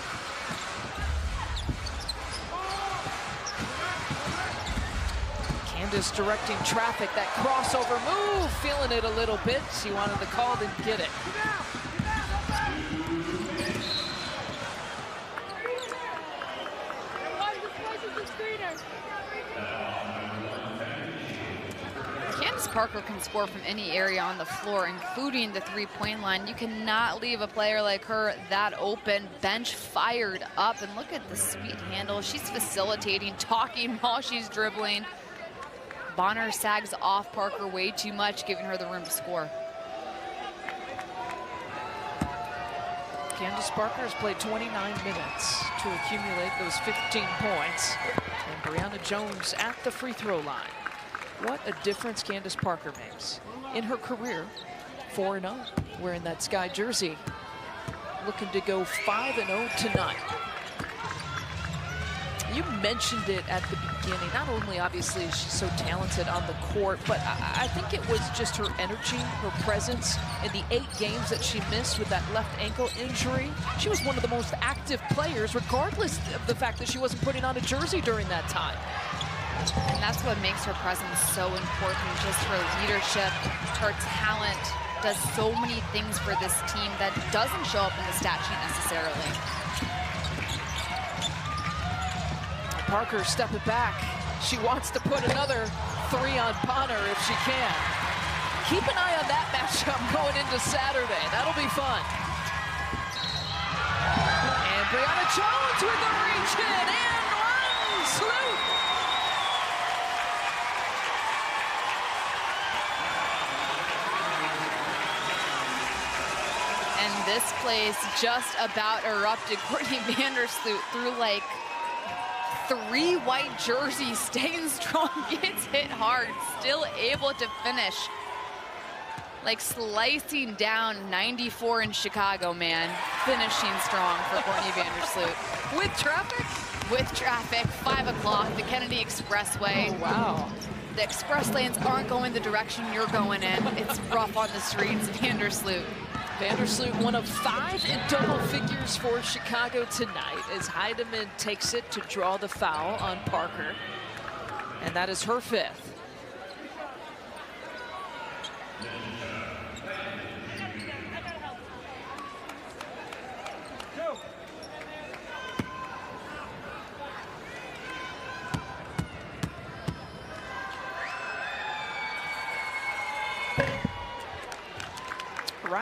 A: Candace directing traffic, that crossover move, feeling it a little bit. She wanted the call, didn't get it.
B: Candace Parker can score from any area on the floor, including the three-point line. You cannot leave a player like her that open. Bench fired up, and look at the sweet handle. She's facilitating, talking while she's dribbling. Bonner sags off Parker way too much, giving her the room to score.
A: Candace Parker has played 29 minutes to accumulate those 15 points. And Brianna Jones at the free throw line. What a difference Candace Parker makes in her career. 4-0, wearing that Sky jersey. Looking to go 5-0 tonight. You mentioned it at the beginning. Not only, obviously, is she so talented on the court, but I think it was just her energy, her presence in the 8 games that she missed with that left ankle injury. She was one of the most active players, regardless of the fact that she wasn't putting on a jersey during that time.
B: And that's what makes her presence so important, just her leadership, her talent, does so many things for this team that doesn't show up in the stat sheet necessarily.
A: Parker stepping back. She wants to put another 3 on Bonner if she can. Keep an eye on that matchup going into Saturday. That'll be fun. And Brianna Jones with the reach in and one salute.
B: And this place just about erupted. Courtney Vandersloot threw like 3 white jerseys, staying strong, gets hit hard, still able to finish. Like slicing down 94 in Chicago, man. Finishing strong for Courtney Vandersloot.
A: With traffic?
B: With traffic, 5 o'clock, the Kennedy Expressway.
A: Oh, wow.
B: The express lanes aren't going the direction you're going in. It's rough on the streets. Vandersloot.
A: Vandersloot, one of 5 in double figures for Chicago tonight as Heidemann takes it to draw the foul on Parker. And that is her 5th.
E: Go.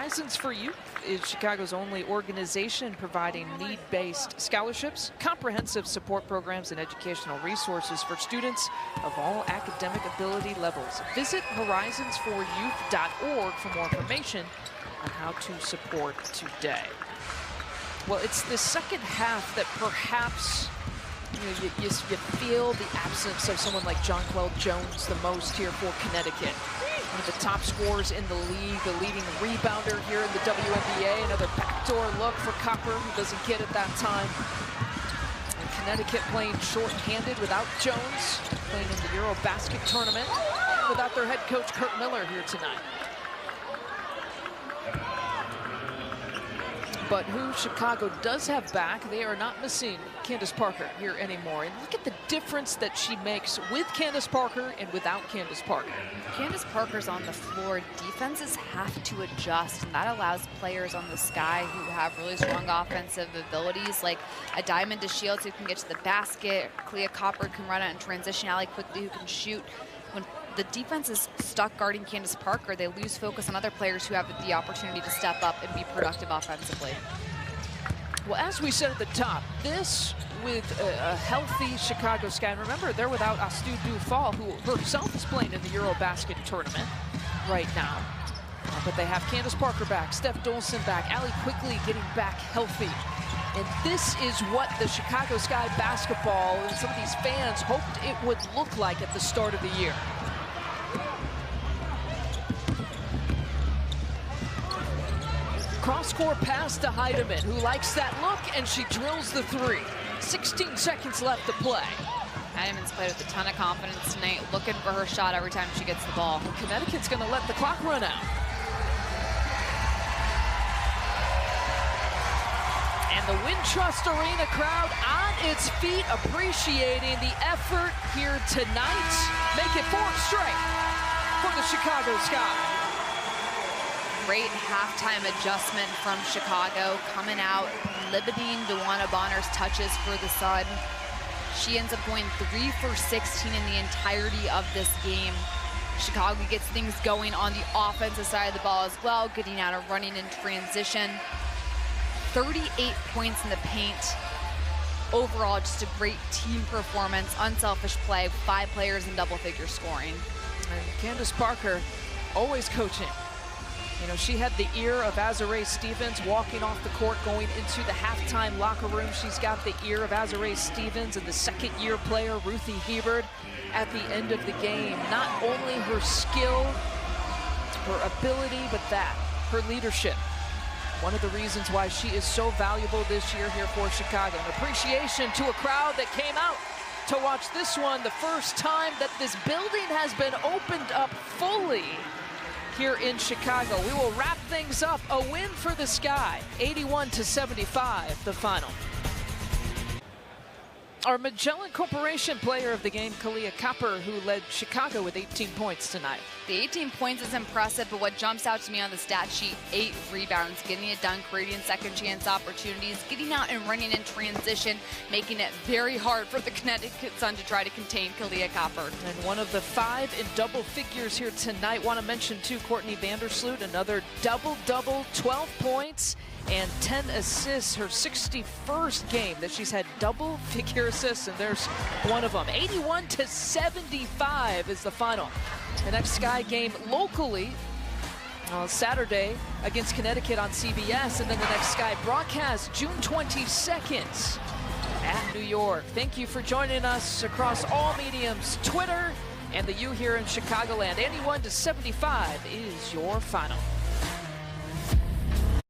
A: Horizons for Youth is Chicago's only organization providing need-based scholarships, comprehensive support programs, and educational resources for students of all academic ability levels. Visit horizonsforyouth.org for more information on how to support today. Well, it's the second half that perhaps you feel the absence of someone like Jonquel Jones the most here for Connecticut. One of the top scorers in the league, the leading rebounder here in the WNBA. Another backdoor look for Copper, who doesn't get it that time. And Connecticut playing short-handed without Jones, playing in the Eurobasket tournament, and without their head coach Kurt Miller here tonight. But who Chicago does have back, they are not missing Candace Parker here anymore. And look at the difference that she makes with Candace Parker and without Candace Parker.
B: Candace Parker's on the floor. Defenses have to adjust, and that allows players on the Sky who have really strong offensive abilities, like a Diamond DeShields who can get to the basket, Clea Copper can run out in transition, Allie Quickly who can shoot. When the defense is stuck guarding Candace Parker, they lose focus on other players who have the opportunity to step up and be productive offensively.
A: Well, as we said at the top, this with a healthy Chicago Sky. And remember, they're without Astu Dufall, who herself is playing in the Eurobasket tournament right now. But they have Candace Parker back, Steph Dolson back, Allie Quickly getting back healthy. And this is what the Chicago Sky basketball and some of these fans hoped it would look like at the start of the year. Cross-court pass to Heidemann, who likes that look, and she drills the three. 16 seconds left to play.
B: Heidemann's played with a ton of confidence tonight, looking for her shot every time she gets the ball.
A: Connecticut's going to let the clock run out. And the Wintrust Arena crowd on its feet, appreciating the effort here tonight. Make it 4 straight for the Chicago Sky.
B: Great halftime adjustment from Chicago, coming out, limiting DeWanna Bonner's touches for the Sun. She ends up going 3 for 16 in the entirety of this game. Chicago gets things going on the offensive side of the ball as well, getting out of running in transition. 38 points in the paint. Overall, just a great team performance, unselfish play, 5 players in double-figure scoring.
A: And Candace Parker always coaching. You know, she had the ear of Azurá Stevens walking off the court, going into the halftime locker room. She's got the ear of Azurá Stevens and the second-year player, Ruthie Hebard, at the end of the game. Not only her skill, her ability, but her leadership. One of the reasons why she is so valuable this year here for Chicago. An appreciation to a crowd that came out to watch this one, the first time that this building has been opened up fully here in Chicago. We will wrap things up. A win for the Sky, 81-75, the final. Our Magellan Corporation player of the game, Clea Copper, who led Chicago with 18 points tonight.
B: The 18 points is impressive, but what jumps out to me on the stat sheet, 8 rebounds, getting it done, creating second chance opportunities, getting out and running in transition, making it very hard for the Connecticut Sun to try to contain Clea Copper.
A: And one of the 5 in double figures here tonight. Want to mention too, Courtney Vandersloot, another double-double, 12 points and 10 assists, her 61st game that she's had double-figure assists, and there's one of them. 81-75 is the final. The next Sky game locally Saturday against Connecticut on CBS, and then the next Sky broadcast June 22nd at New York. Thank you for joining us across all mediums, Twitter and the U here in Chicagoland. 81-75 is your final.